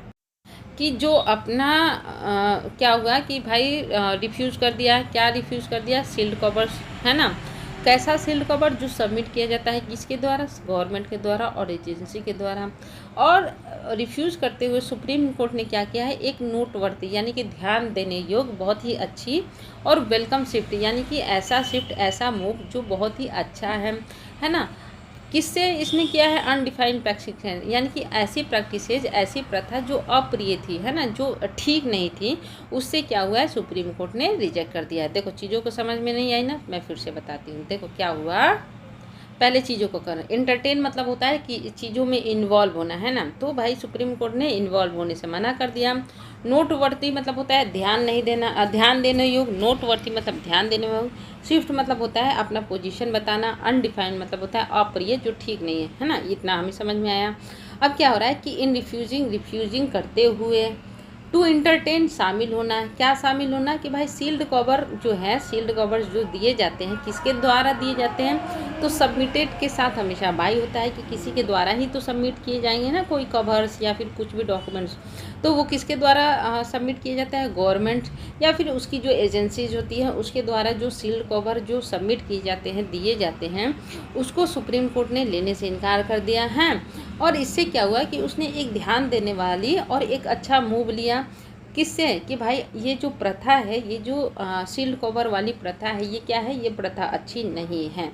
कि जो अपना क्या हुआ कि भाई रिफ्यूज़ कर दिया, क्या रिफ्यूज़ कर दिया, सील्ड कवर्स, है ना। कैसा सील्ड कवर, जो सबमिट किया जाता है किसके द्वारा, गवर्नमेंट के द्वारा और एजेंसी के द्वारा। और रिफ्यूज़ करते हुए सुप्रीम कोर्ट ने क्या किया है, एक नोटवर्ती यानी कि ध्यान देने योग्य, बहुत ही अच्छी और वेलकम शिफ्ट, यानी कि ऐसा शिफ्ट, ऐसा मूव जो बहुत ही अच्छा है ना। किससे इसने किया है, अनडिफाइंड प्रैक्टिस, यानी कि ऐसी प्रैक्टिसेज, ऐसी प्रथा जो अप्रिय थी, है ना, जो ठीक नहीं थी, उससे क्या हुआ है, सुप्रीम कोर्ट ने रिजेक्ट कर दिया है। देखो चीज़ों को समझ में नहीं आई ना, मैं फिर से बताती हूँ। देखो क्या हुआ, पहले चीज़ों को करना, इंटरटेन मतलब होता है कि चीज़ों में इन्वॉल्व होना, है ना। तो भाई सुप्रीम कोर्ट ने इन्वॉल्व होने से मना कर दिया। नोटवर्ती मतलब होता है ध्यान नहीं देना, ध्यान देने योग्य, नोटवर्ती मतलब ध्यान देने योग्य। शिफ्ट मतलब होता है अपना पोजीशन बताना। अनडिफाइंड मतलब होता है अप्रिय, जो ठीक नहीं है ना। इतना हमें समझ में आया। अब क्या हो रहा है कि इन रिफ्यूजिंग करते हुए, टू इंटरटेन शामिल होना। क्या शामिल होना कि भाई सील्ड कवर जो है, सील्ड कवर्स जो दिए जाते हैं किसके द्वारा दिए जाते हैं, तो सबमिटेड के साथ हमेशा बाई होता है कि किसी के द्वारा ही तो सबमिट किए जाएंगे ना, कोई कवर्स या फिर कुछ भी डॉक्यूमेंट्स, तो वो किसके द्वारा सबमिट किया जाता है, गवर्नमेंट या फिर उसकी जो एजेंसीज होती है उसके द्वारा जो सील्ड कवर जो सबमिट किए जाते हैं, दिए जाते हैं, उसको सुप्रीम कोर्ट ने लेने से इनकार कर दिया है। और इससे क्या हुआ कि उसने एक ध्यान देने वाली और एक अच्छा मूव लिया, किससे, कि भाई ये जो प्रथा है, ये जो सील्ड कवर वाली प्रथा है, ये क्या है, ये प्रथा अच्छी नहीं है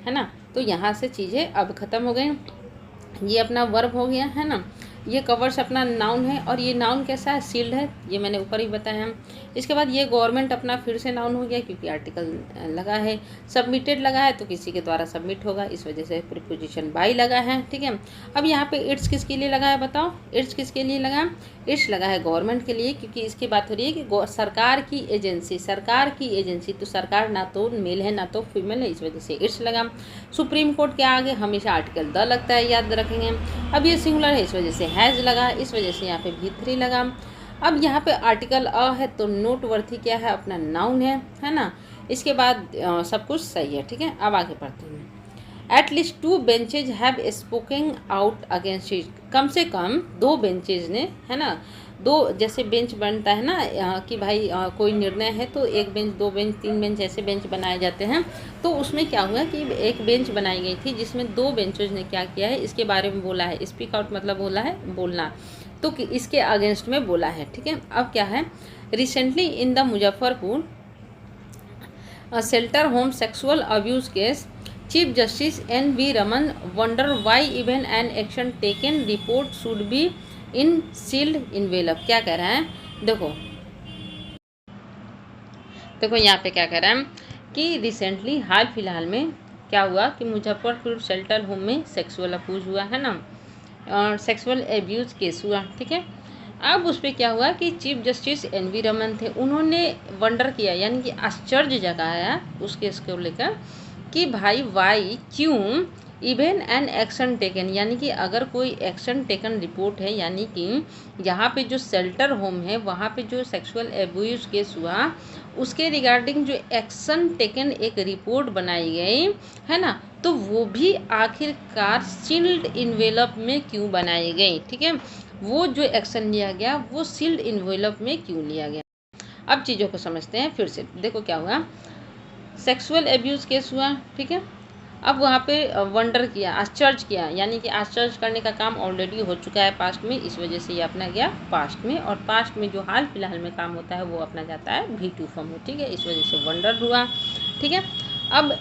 ना। तो यहाँ से चीज़ें अब ख़त्म हो गई। ये अपना वर्ब हो गया, है ना। ये कवर्स अपना नाउन है और ये नाउन कैसा है, सील्ड है, ये मैंने ऊपर ही बताया है। इसके बाद ये गवर्नमेंट अपना फिर से नाउन हो गया क्योंकि आर्टिकल लगा है। सबमिटेड लगा है तो किसी के द्वारा सबमिट होगा, इस वजह से प्रीपोजिशन बाई लगा है, ठीक है। अब यहाँ पे इट्स किसके लिए लगा है बताओ, इट्स किसके लिए लगा, इट्स लगा है गवर्नमेंट के लिए, क्योंकि इसकी बात हो रही है कि सरकार की एजेंसी, सरकार की एजेंसी, तो सरकार ना तो मेल है ना तो फीमेल है, इस वजह से इट्स लगा। सुप्रीम कोर्ट के आगे हमेशा आर्टिकल द लगता है, याद रखेंगे। अब ये सिंगुलर है, इस वजह से हैज़ लगा, इस वजह से यहाँ पे भी3 लगा। अब यहाँ पे आर्टिकल अ है तो नोट वर्थी क्या है, अपना नाउन है ना। इसके बाद सब कुछ सही है, ठीक है। अब आगे पढ़ते हैं। At least 2 benches have speaking out against it, कम से कम 2 बेंचेज ने, है ना, 2 जैसे बेंच बनता है ना कि भाई कोई निर्णय है तो 1 बेंच 2 बेंच 3 बेंच ऐसे बेंच बनाए जाते हैं। तो उसमें क्या हुआ कि एक बेंच बनाई गई थी जिसमें 2 बेंचेज ने क्या किया है, इसके बारे में बोला है। स्पीक आउट मतलब बोला है, बोलना, तो इसके अगेंस्ट में बोला है, ठीक है। अब क्या है, recently in the Muzaffarpur shelter home sexual abuse case, chief justice NV Ramana wonder why even an action taken report should be in sealed envelope. क्या कह रहा है, देखो यहाँ पे क्या कह रहा है कि रिसेंटली हाल फिलहाल में क्या हुआ कि मुजफ्फरपुर शेल्टर होम में सेक्सुअल अब्यूज हुआ है ना, और सेक्सुअल एब्यूज़ केस हुआ, ठीक है। अब उस पर क्या हुआ कि चीफ जस्टिस NV रमन थे, उन्होंने वंडर किया यानी कि आश्चर्य जगाया उस केस को लेकर कि भाई वाई क्यों इवन एन एक्शन टेकन, यानी कि अगर कोई एक्शन टेकन रिपोर्ट है, यानी कि यहाँ पे जो शेल्टर होम है वहाँ पे जो सेक्सुअल एब्यूज़ केस हुआ उसके रिगार्डिंग जो एक्शन टेकन एक रिपोर्ट बनाई गई है ना, तो वो भी आखिरकार सील्ड इन्वेलप में क्यों बनाई गई, ठीक है। वो जो एक्शन लिया गया वो सील्ड इन्वेलप में क्यों लिया गया। अब चीज़ों को समझते हैं फिर से। देखो क्या हुआ, सेक्सुअल एब्यूज़ केस हुआ, ठीक है। अब वहाँ पे वंडर किया, आश्चर्य किया, यानी कि आश्चर्य करने का काम ऑलरेडी हो चुका है पास्ट में, इस वजह से ये अपना गया पास्ट में, और पास्ट में जो हाल फिलहाल में काम होता है वो अपना जाता है V2 फॉर्म में, ठीक है। इस वजह से वंडर हुआ, ठीक है। अब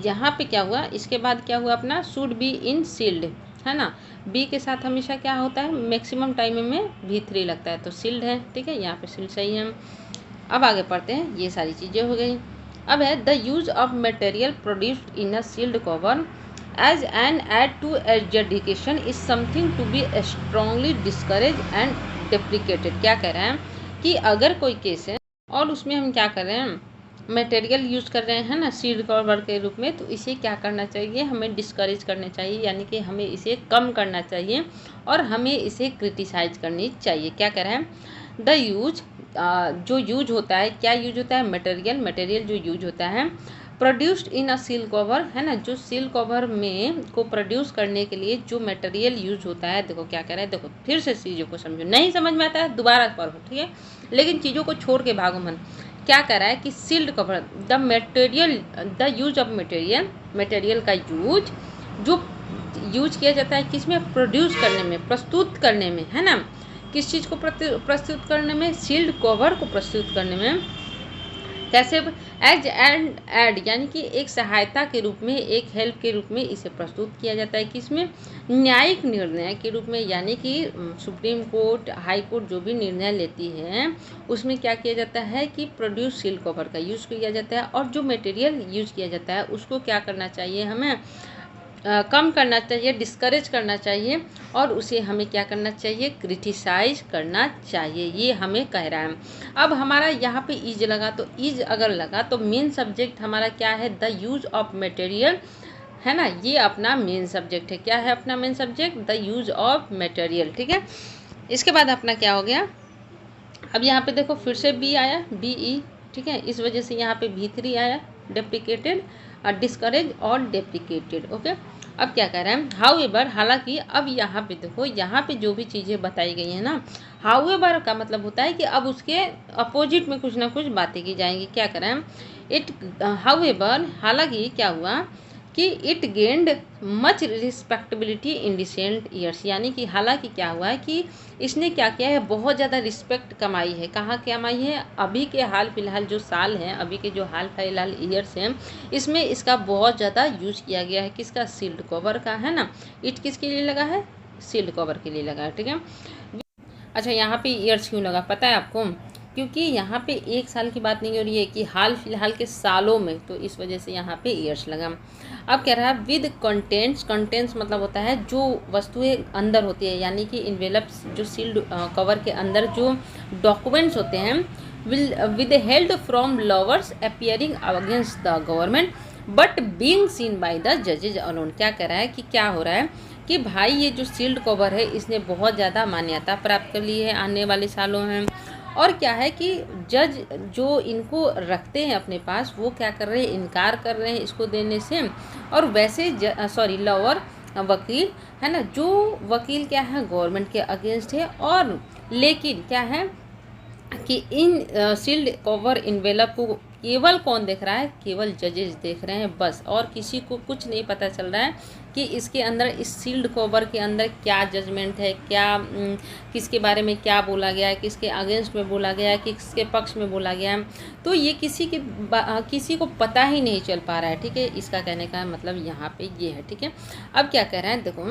यहाँ पे क्या हुआ, इसके बाद क्या हुआ, अपना शुड बी इन सील्ड, है ना। बी के साथ हमेशा क्या होता है, मैक्सिमम टाइम में V3 लगता है, तो सील्ड है, ठीक है। यहाँ पे सील्ड सही है। अब आगे पढ़ते हैं, ये सारी चीज़ें हो गई। अब है the use of material produced in a sealed cover as an aid to education is something to be strongly discourage and deprecated. क्या कह रहे हैं कि अगर कोई केस है और उसमें हम क्या कर रहे हैं, मटेरियल यूज़ कर रहे हैं ना सील्ड कवर के रूप में, तो इसे क्या करना चाहिए, हमें डिस्करेज करना चाहिए, यानी कि हमें इसे कम करना चाहिए और हमें इसे क्रिटिसाइज करनी चाहिए। क्या कह रहे हैं, द यूज जो यूज होता है, क्या यूज होता है, मटेरियल जो यूज होता है produced in a seal cover, है ना, जो सील कवर में को प्रोड्यूस करने के लिए जो मटेरियल यूज होता है। देखो क्या कह रहा है, देखो फिर से चीज़ों को समझो, नहीं समझ में आता है दोबारा पढ़ो, ठीक है, लेकिन चीज़ों को छोड़ के भागो मन। क्या कह रहा है कि sealed cover the material, the use of material का यूज जो यूज किया जाता है किसमें, प्रोड्यूस करने में, प्रस्तुत करने में, है ना। किस चीज़ को प्रस्तुत करने में, सील्ड कवर को प्रस्तुत करने में। कैसे, एज एंड एड, यानी कि एक सहायता के रूप में, एक हेल्प के रूप में इसे प्रस्तुत किया जाता है, किसमें, न्यायिक निर्णय के रूप में, यानी कि सुप्रीम कोर्ट, हाई कोर्ट जो भी निर्णय लेती है उसमें क्या किया जाता है कि प्रोड्यूस सील्ड कवर का यूज़ किया जाता है। और जो मटेरियल यूज़ किया जाता है उसको क्या करना चाहिए, हमें कम करना चाहिए, डिस्करेज करना चाहिए, और उसे हमें क्या करना चाहिए, क्रिटिसाइज करना चाहिए, ये हमें कह रहा है। अब हमारा यहाँ पे इज लगा, तो इज अगर लगा तो मेन सब्जेक्ट हमारा क्या है, द यूज ऑफ मटेरियल, है ना, ये अपना मेन सब्जेक्ट है। क्या है अपना main subject, the use of material, ठीक है। इसके बाद अपना क्या हो गया, अब यहाँ पे देखो फिर से बी आया, BE, ठीक है, इस वजह से यहाँ पे V3 आया, डेप्रिकेटेड, डिस्करेज और डेप्रिकेटेड, ओके। अब क्या कह रहे हैं, हाउएवर, हालांकि, अब यहाँ पे देखो, यहाँ पे जो भी चीज़ें बताई गई हैं ना, हाउएवर का मतलब होता है कि अब उसके अपोजिट में कुछ ना कुछ बातें की जाएंगी। क्या कह रहे हैं, इट, हाउएवर, हालांकि क्या हुआ कि it gained much respectability in recent years, यानी कि हालांकि क्या हुआ है कि इसने क्या किया है, बहुत ज़्यादा रिस्पेक्ट कमाई है। कहाँ कमाई है, अभी के हाल फिलहाल जो साल हैं, अभी के जो हाल फिलहाल ईयर्स हैं, इसमें इसका बहुत ज़्यादा यूज किया गया है, किसका, सील्ड कवर का, है ना। इट किसके लिए लगा है, सील्ड कवर के लिए लगा है, ठीक है। अच्छा, यहाँ पे ईयर्स क्यों लगा पता है आपको? क्योंकि यहाँ पे 1 साल की बात नहीं हो रही है कि हाल फिलहाल के सालों में, तो इस वजह से यहाँ पे ईयर्स लगा। अब कह रहा है विद कंटेंट्स, कंटेंट्स मतलब होता है जो वस्तुएं अंदर होती है, यानी कि इन्वेलप्स, जो सील्ड कवर के अंदर जो डॉक्यूमेंट्स होते हैं, will withheld from lawyers appearing against the government but being seen by the जजेज अलोन। क्या कह रहा है कि क्या हो रहा है कि भाई ये जो सील्ड कवर है इसने बहुत ज़्यादा मान्यता प्राप्त कर ली है आने वाले सालों में। और क्या है कि जज जो इनको रखते हैं अपने पास, वो क्या कर रहे हैं, इनकार कर रहे हैं इसको देने से। और वैसे लॉयर वकील है ना, जो वकील क्या है गवर्नमेंट के अगेंस्ट है, और लेकिन क्या है कि इन सील्ड कवर इन्वेलप को केवल कौन देख रहा है, केवल जजेस देख रहे हैं बस, और किसी को कुछ नहीं पता चल रहा है कि इसके अंदर, इस सील्ड कवर के अंदर क्या जजमेंट है, क्या किसके बारे में क्या बोला गया है, किसके अगेंस्ट में बोला गया है, किसके पक्ष में बोला गया है, तो ये किसी को पता ही नहीं चल पा रहा है, ठीक है। इसका कहने का मतलब यहाँ पे ये है, ठीक है। अब क्या कह रहे हैं देखो,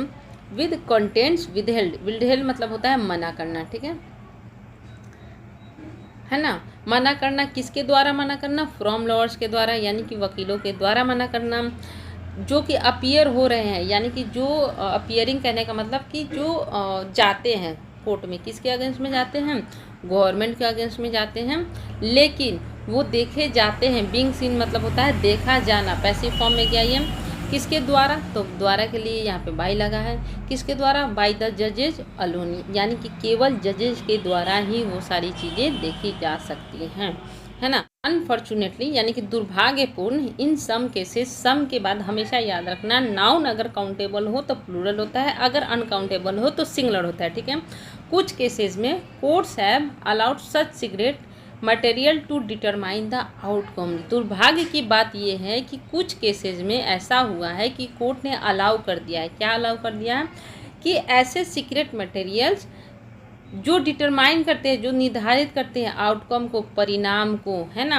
विद कंटेंट्स विदहेल्ड, विदहेल्ड मतलब होता है मना करना, ठीक है ना। मना करना किसके द्वारा मना करना, फ्रॉम लॉयर्स के द्वारा, यानी कि वकीलों के द्वारा मना करना, जो कि अपीयर हो रहे हैं, यानी कि जो अपीयरिंग कहने का मतलब कि जो जाते हैं कोर्ट में, किसके अगेंस्ट में जाते हैं, गवर्नमेंट के अगेंस्ट में जाते हैं, लेकिन वो देखे जाते हैं, बीइंग सीन मतलब होता है देखा जाना, पैसिव फॉर्म में क्या ये, किसके द्वारा, तो द्वारा के लिए यहाँ पे बाई लगा है, किसके द्वारा, बाय द जजेज अलोन, यानी कि केवल जजेज के द्वारा ही वो सारी चीज़ें देखी जा सकती हैं, है ना। अनफॉर्चुनेटली यानी कि दुर्भाग्यपूर्ण, इन सम केसेस, सम के बाद हमेशा याद रखना नाउन अगर काउंटेबल हो तो प्लूरल होता है, अगर अनकाउंटेबल हो तो सिंगुलर होता है, ठीक है। कुछ केसेस में courts have allowed such secret material to determine the outcome. दुर्भाग्य की बात यह है कि कुछ केसेस में ऐसा हुआ है कि कोर्ट ने अलाउ कर दिया है, क्या अलाउ कर दिया है, कि ऐसे सीक्रेट मटेरियल्स जो डिटरमाइन करते हैं, जो निर्धारित करते हैं आउटकम को, परिणाम को, है ना,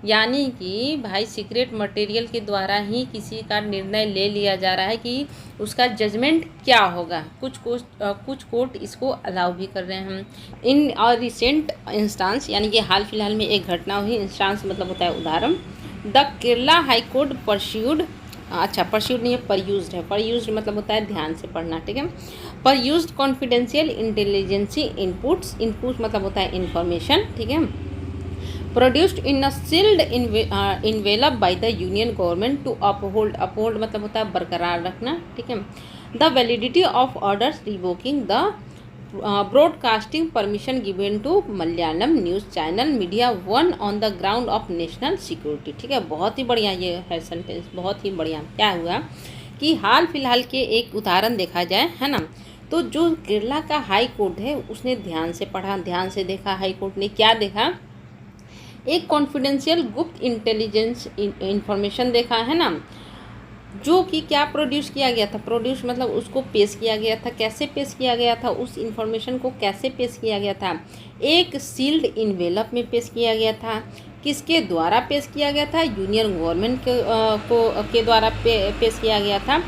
यानी कि भाई सीक्रेट मटेरियल के द्वारा ही किसी का निर्णय ले लिया जा रहा है कि उसका जजमेंट क्या होगा। कुछ कोर्ट इसको अलाउ भी कर रहे हैं। इन और रिसेंट इंस्टांस, यानी कि हाल फिलहाल में एक घटना हुई, इंस्टांस मतलब होता है उदाहरण, the Kerala high court perused, अच्छा परस्यूड नहीं है, परयूज्ड है, परयूज्ड मतलब होता है ध्यान से पढ़ना, ठीक है। Perused confidential intelligence inputs, input मतलब होता है इन्फॉर्मेशन, ठीक है, produced in a sealed envelope by the union government to uphold, uphold मतलब होता है बरकरार रखना, ठीक है, the validity of orders revoking the broadcasting permission given to Malayalam news channel Media One on the ground of national security, ठीक है। बहुत ही बढ़िया ये है सेंटेंस, बहुत ही बढ़िया। क्या हुआ कि हाल फिलहाल के एक उदाहरण देखा जाए, है ना, तो जो केरला का हाई कोर्ट है उसने ध्यान से पढ़ा, ध्यान से देखा, हाई कोर्ट ने क्या देखा, एक कॉन्फिडेंशियल गुप्त इंटेलिजेंस इंफॉर्मेशन देखा, है ना, जो कि क्या प्रोड्यूस किया गया था, प्रोड्यूस मतलब उसको पेश किया गया था, कैसे पेश किया गया था, उस इंफॉर्मेशन को कैसे पेश किया गया था, एक सील्ड इन्वेलप में पेश किया गया था, किसके द्वारा पेश किया गया था, यूनियन गवर्नमेंट के द्वारा पेश किया गया था,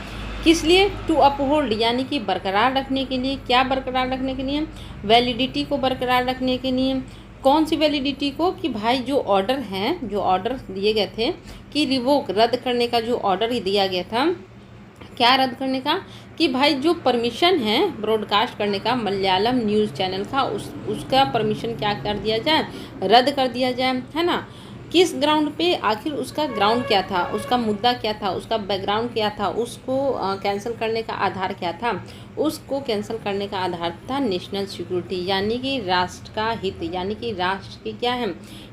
किस लिए, टू अपहोल्ड यानी कि बरकरार रखने के लिए, क्या बरकरार रखने के लिए, वैलिडिटी को बरकरार रखने के लिए, कौन सी वैलिडिटी को, कि भाई जो ऑर्डर हैं, जो ऑर्डर दिए गए थे कि रिवोक रद्द करने का जो ऑर्डर दिया गया था, क्या रद्द करने का, कि भाई जो परमिशन है ब्रॉडकास्ट करने का मलयालम न्यूज़ चैनल का, उसका परमिशन क्या कर दिया जाए, रद्द कर दिया जाए, है ना। किस ग्राउंड पे, आखिर उसका ग्राउंड क्या था, उसका मुद्दा क्या था, उसका बैकग्राउंड क्या था, उसको कैंसिल करने का आधार क्या था, उसको कैंसिल करने का आधार था नेशनल सिक्योरिटी, यानी कि राष्ट्र का हित, यानी कि राष्ट्र की क्या है,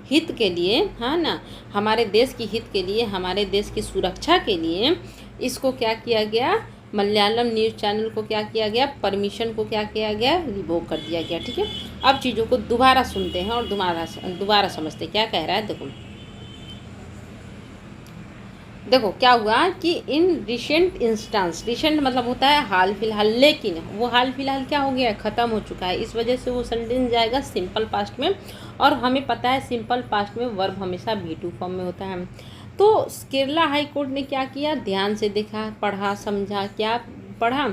हित के लिए, है ना, हमारे देश की हित के लिए, हमारे देश की सुरक्षा के लिए इसको क्या किया गया, मलयालम न्यूज़ चैनल को क्या किया गया, परमिशन को क्या किया गया, रिवोक कर दिया गया, ठीक है। अब चीज़ों को दोबारा सुनते हैं और दोबारा समझते क्या कह रहा है। देखो क्या हुआ कि इन रिसेंट इंस्टांस, रिसेंट मतलब होता है हाल फिलहाल, लेकिन वो हाल फिलहाल क्या हो गया, ख़त्म हो चुका है, इस वजह से वो सेंटेंस जाएगा सिंपल पास्ट में, और हमें पता है सिंपल पास्ट में वर्ब हमेशा V2 फॉर्म में होता है। तो केरला हाई कोर्ट ने क्या किया, ध्यान से देखा, पढ़ा, समझा, क्या पढ़ा,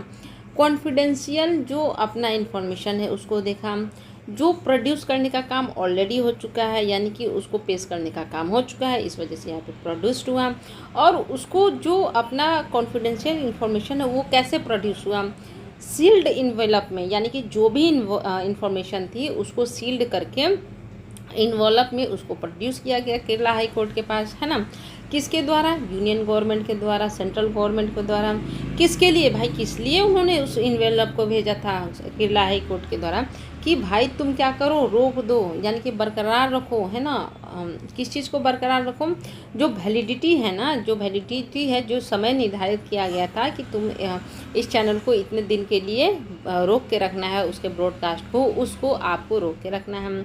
कॉन्फिडेंशियल जो अपना इंफॉर्मेशन है उसको देखा, जो प्रोड्यूस करने का काम ऑलरेडी हो चुका है यानी कि उसको पेश करने का काम हो चुका है, इस वजह से यहाँ पे प्रोड्यूस्ड हुआ। और उसको जो अपना कॉन्फिडेंशियल इंफॉर्मेशन है वो कैसे प्रोड्यूस हुआ, सील्ड इन्वेलप में, यानी कि जो भी इंफॉर्मेशन थी उसको सील्ड करके इन्वॉल्व में उसको प्रोड्यूस किया गया केरला हाई कोर्ट के पास, है ना। किसके द्वारा, यूनियन गवर्नमेंट के द्वारा, सेंट्रल गवर्नमेंट के द्वारा। किसके लिए भाई, किस लिए उन्होंने उस इन्वेलप को भेजा था केरला हाई कोर्ट के द्वारा, कि भाई तुम क्या करो, रोक दो, यानी कि बरकरार रखो, है ना। किस चीज़ को बरकरार रखो, जो वैलिडिटी है ना, जो वैलिडिटी है, जो समय निर्धारित किया गया था कि तुम इस चैनल को इतने दिन के लिए रोक के रखना है, उसके ब्रॉडकास्ट को, उसको आपको रोक के रखना है।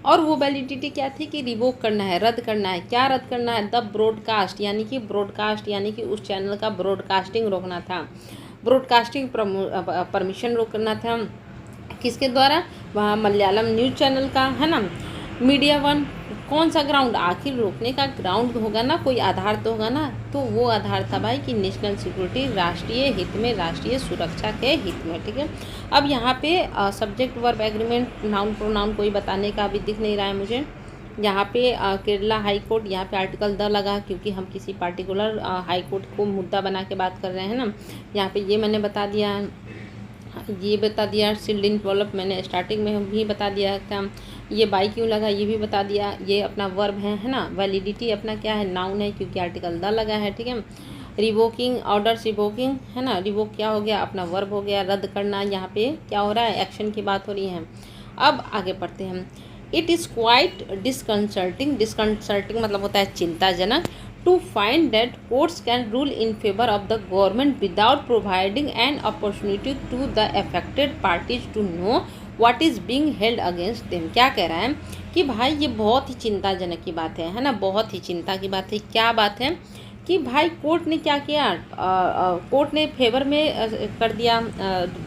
और वो वैलिडिटी क्या थी कि रिवोक करना है, रद्द करना है। क्या रद्द करना है, द ब्रॉडकास्ट, यानी कि ब्रॉडकास्ट यानी कि उस चैनल का ब्रॉडकास्टिंग रोकना था, ब्रॉडकास्टिंग परमिशन रोकना था। किसके द्वारा, वहाँ मलयालम न्यूज़ चैनल का, है ना। मीडिया वन, कौन सा ग्राउंड, आखिर रोकने का ग्राउंड होगा ना, कोई आधार तो होगा ना, तो वो आधार था भाई कि नेशनल सिक्योरिटी, राष्ट्रीय हित में, राष्ट्रीय सुरक्षा के हित में, ठीक है। अब यहाँ पे subject verb agreement, noun pronoun कोई बताने का अभी दिख नहीं रहा है मुझे। यहाँ पे केरला हाई कोर्ट, यहाँ पे आर्टिकल द लगा क्योंकि हम किसी पार्टिकुलर हाई कोर्ट को मुद्दा बना के बात कर रहे हैं ना। यहाँ पे ये मैंने बता दिया, ये बता दिया, सील्ड इन्वॉल्व मैंने स्टार्टिंग में भी बता दिया था। ये बाई क्यों लगा ये भी बता दिया। ये अपना वर्ब है ना। वैलिडिटी अपना क्या है, नाउन है क्योंकि आर्टिकल द लगा है, ठीक है। रिवोकिंग, ऑर्डर्स रिवोकिंग, है ना। रिवोक क्या हो गया, अपना वर्ब हो गया। रद्द करना, यहाँ पे क्या हो रहा है, एक्शन की बात हो रही है। अब आगे पढ़ते हैं। It is quite disconcerting, disconcerting मतलब होता है चिंताजनक, to find that courts can rule in favor of the government without providing an opportunity to the affected parties to know what is being held against them। क्या कह रहा है कि भाई ये बहुत ही चिंताजनक की बात है ना, बहुत ही चिंता की बात है। क्या बात है कि भाई कोर्ट ने क्या किया, कोर्ट ने फेवर में कर दिया,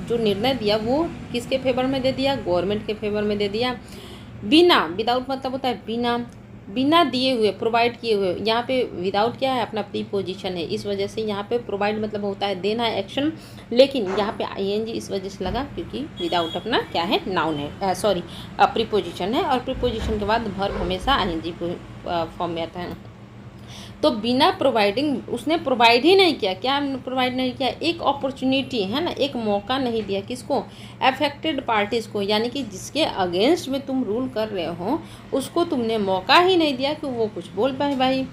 जो निर्णय दिया वो किसके फेवर में दे दिया, गवर्नमेंट के फेवर में दे दिया। बिना, विदाउट मतलब होता है बिना, बिना दिए हुए, प्रोवाइड किए हुए। यहाँ पे विदाउट क्या है, अपना प्रीपोजिशन है, इस वजह से यहाँ पे प्रोवाइड मतलब होता है देना है, एक्शन। लेकिन यहाँ पे आईएनजी इस वजह से लगा क्योंकि विदाउट अपना क्या है, नाउन है, सॉरी प्रीपोजिशन है, और प्रीपोजिशन के बाद वर्ब हमेशा आईएनजी फॉर्म में आता है। तो बिना प्रोवाइडिंग, उसने प्रोवाइड ही नहीं किया। क्या प्रोवाइड नहीं किया, एक अपॉर्चुनिटी, है ना, एक मौका नहीं दिया। किसको, अफेक्टेड पार्टीज़ को, यानी कि जिसके अगेंस्ट में तुम रूल कर रहे हो उसको तुमने मौका ही नहीं दिया कि वो कुछ बोल पाए भाई।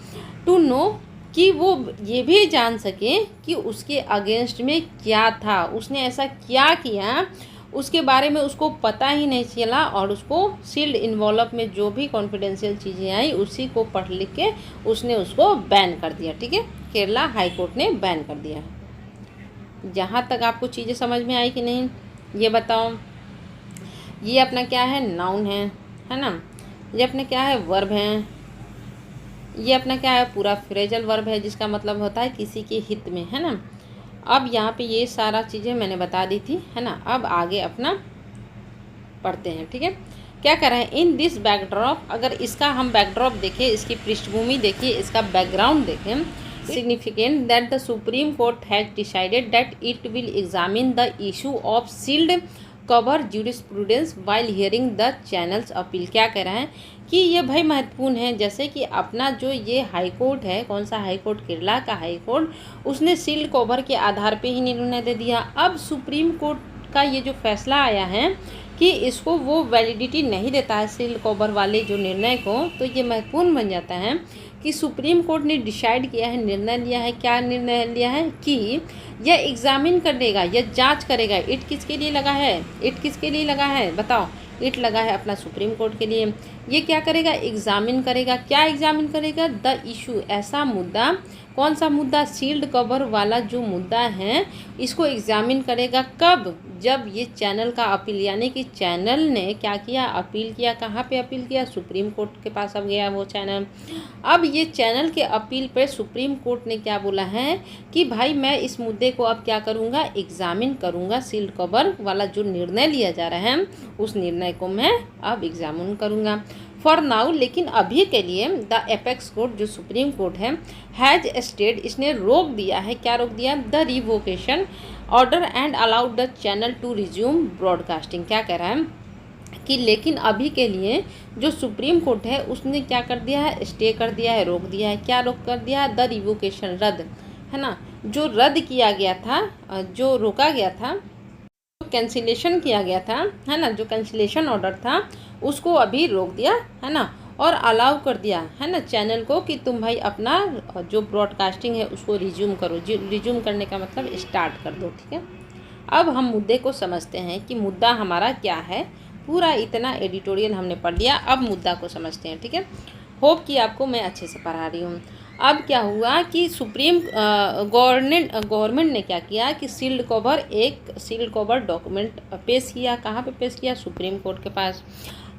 टू नो, कि वो ये भी जान सके कि उसके अगेंस्ट में क्या था, उसने ऐसा क्या किया उसके बारे में उसको पता ही नहीं चला, और उसको सील्ड इन्वॉल्व में जो भी कॉन्फिडेंशियल चीज़ें आई उसी को पढ़ लिख के उसने उसको बैन कर दिया, ठीक है। केरला हाई कोर्ट ने बैन कर दिया। जहाँ तक आपको चीज़ें समझ में आई कि नहीं ये बताओ। ये अपना क्या है, नाउन है ना। ये अपना क्या है, वर्ब है। ये अपना क्या है, पूरा फ्रेजल वर्ब है जिसका मतलब होता है किसी के हित में, है ना। अब यहाँ पे ये सारा चीज़ें मैंने बता दी थी, है ना। अब आगे अपना पढ़ते हैं, ठीक है। क्या कर रहे हैं, इन दिस बैकड्रॉप, अगर इसका हम बैकड्रॉप देखें, इसकी पृष्ठभूमि देखिए, इसका बैकग्राउंड देखें, significant that the supreme court has decided that it will examine the issue of sealed cover jurisprudence while hearing the channel's appeal. क्या कह रहा है कि ये भाई महत्वपूर्ण है, जैसे कि अपना जो ये हाई कोर्ट है, कौन सा हाई कोर्ट, केरला का हाई कोर्ट, उसने सील्ड कवर के आधार पे ही निर्णय दे दिया। अब सुप्रीम कोर्ट का ये जो फैसला आया है कि इसको वो वैलिडिटी नहीं देता है सील्ड कवर वाले जो निर्णय को, तो ये महत्वपूर्ण बन जाता है कि सुप्रीम कोर्ट ने डिसाइड किया है, निर्णय लिया है। क्या निर्णय लिया है कि यह एग्जामिन करेगा, यह जांच करेगा। इट किसके लिए लगा है, इट किसके लिए लगा है बताओ, इट लगा है अपना सुप्रीम कोर्ट के लिए। ये क्या करेगा, एग्जामिन करेगा। क्या एग्जामिन करेगा, द इशू, ऐसा मुद्दा, कौन सा मुद्दा, सील्ड कवर वाला जो मुद्दा है इसको एग्जामिन करेगा। कब, जब ये चैनल का अपील, यानी कि चैनल ने क्या किया, अपील किया। कहाँ पे अपील किया, सुप्रीम कोर्ट के पास अब गया वो चैनल। अब ये चैनल के अपील पे सुप्रीम कोर्ट ने क्या बोला है कि भाई मैं इस मुद्दे को अब क्या करूँगा, एग्जामिन करूँगा। सील्ड कवर वाला जो निर्णय लिया जा रहा है उस निर्णय को मैं अब एग्जामिन करूँगा। फॉर नाउ, लेकिन अभी के लिए द एपेक्स कोर्ट जो सुप्रीम कोर्ट है हैज स्टेड, इसने रोक दिया है, क्या रोक दिया, the revocation order and allowed the channel to resume broadcasting. क्या कह रहा है कि लेकिन अभी के लिए जो सुप्रीम कोर्ट है उसने क्या कर दिया है, स्टे कर दिया है, रोक दिया है। क्या रोक कर दिया है, द रिवोकेशन, रद्द, है ना, जो रद्द किया गया था, जो रोका गया था, कैंसिलेशन किया गया था, है ना, जो कैंसिलेशन ऑर्डर था उसको अभी रोक दिया, है ना, और अलाउ कर दिया, है ना, चैनल को कि तुम भाई अपना जो ब्रॉडकास्टिंग है उसको रिज्यूम करो। रिज्यूम करने का मतलब स्टार्ट कर दो, ठीक है। अब हम मुद्दे को समझते हैं कि मुद्दा हमारा क्या है। पूरा इतना एडिटोरियल हमने पढ़ लिया, अब मुद्दा को समझते हैं, ठीक है। होप कि आपको मैं अच्छे से पढ़ा रही हूँ। अब क्या हुआ कि सुप्रीम गवर्नमेंट ने क्या किया कि एक सील्ड कवर डॉक्यूमेंट पेश किया। कहाँ पे पेश किया, सुप्रीम कोर्ट के पास।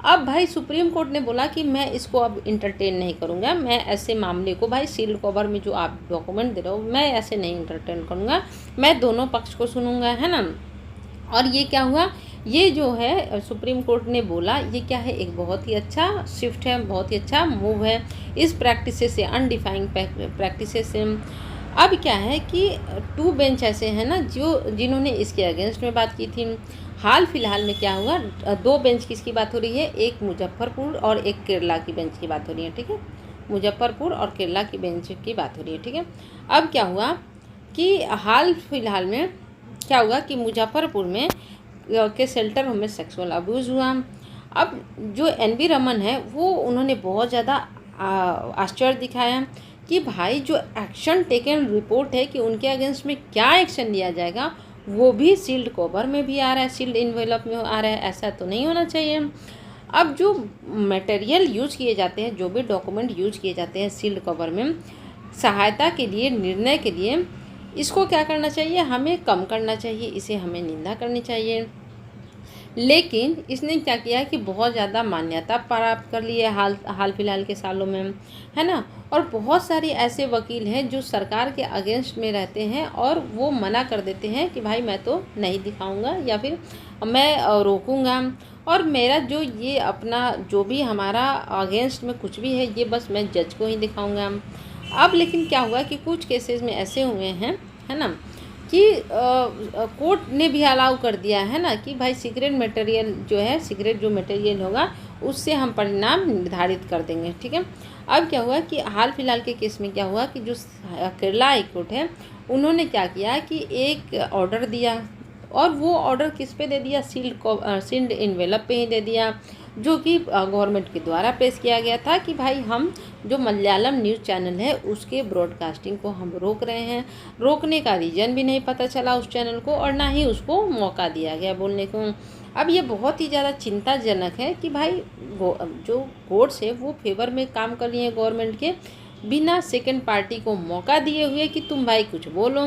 अब भाई सुप्रीम कोर्ट ने बोला कि मैं इसको अब इंटरटेन नहीं करूँगा, मैं ऐसे मामले को, भाई सील्ड कवर में जो आप डॉक्यूमेंट दे रहे हो मैं ऐसे नहीं इंटरटेन करूँगा, मैं दोनों पक्ष को सुनूंगा, है ना। और ये क्या हुआ, ये जो है सुप्रीम कोर्ट ने बोला, ये क्या है, एक बहुत ही अच्छा शिफ्ट है, बहुत ही अच्छा मूव है इस प्रैक्टिस से, अनडिफाइंड प्रैक्टिस से। अब क्या है कि 2 बेंच ऐसे हैं ना जिन्होंने इसके अगेंस्ट में बात की थी। हाल फिलहाल में क्या हुआ, 2 बेंच किसकी बात हो रही है, एक मुजफ्फरपुर और एक केरला की बेंच की बात हो रही है, ठीक है। मुजफ्फरपुर और केरला की बेंच की बात हो रही है, ठीक है। अब क्या हुआ कि हाल फिलहाल में क्या हुआ कि मुजफ्फरपुर में के शेल्टर होम में सेक्सुअल अब्यूज़ हुआ। अब जो NV रमन है वो उन्होंने बहुत ज़्यादा आश्चर्य दिखाया कि भाई जो एक्शन टेकन रिपोर्ट है कि उनके अगेंस्ट में क्या एक्शन लिया जाएगा, वो भी सील्ड कवर में भी आ रहा है, सील्ड इन्वेलप में आ रहा है, ऐसा तो नहीं होना चाहिए। अब जो मटेरियल यूज़ किए जाते हैं, जो भी डॉक्यूमेंट यूज़ किए जाते हैं सील्ड कवर में सहायता के लिए, निर्णय के लिए, इसको क्या करना चाहिए, हमें कम करना चाहिए, इसे हमें निंदा करनी चाहिए। लेकिन इसने क्या किया कि बहुत ज़्यादा मान्यता प्राप्त कर ली है हाल फिलहाल के सालों में, है ना। और बहुत सारे ऐसे वकील हैं जो सरकार के अगेंस्ट में रहते हैं और वो मना कर देते हैं कि भाई मैं तो नहीं दिखाऊंगा या फिर मैं रोकूंगा, और मेरा जो ये अपना जो भी हमारा अगेंस्ट में कुछ भी है ये बस मैं जज को ही दिखाऊंगा। अब लेकिन क्या हुआ कि कुछ केसेस में ऐसे हुए हैं, है ना, कि कोर्ट ने भी अलाउ कर दिया है ना कि भाई सीक्रेट मटेरियल जो है, सीक्रेट जो मटेरियल होगा उससे हम परिणाम निर्धारित कर देंगे, ठीक है। अब क्या हुआ कि हाल फिलहाल के केस में क्या हुआ कि जो केरला हाई कोर्ट है उन्होंने क्या किया कि एक ऑर्डर दिया, और वो ऑर्डर किस पे दे दिया, सील्ड इन्वेलप पे ही दे दिया, जो कि गवर्नमेंट के द्वारा पेश किया गया था कि भाई हम जो मलयालम न्यूज़ चैनल है उसके ब्रॉडकास्टिंग को हम रोक रहे हैं। रोकने का रीज़न भी नहीं पता चला उस चैनल को, और ना ही उसको मौका दिया गया बोलने को। अब ये बहुत ही ज़्यादा चिंताजनक है कि भाई जो कोर्ट्स है वो फेवर में काम कर रही है गवर्नमेंट के, बिना सेकेंड पार्टी को मौका दिए हुए कि तुम भाई कुछ बोलो,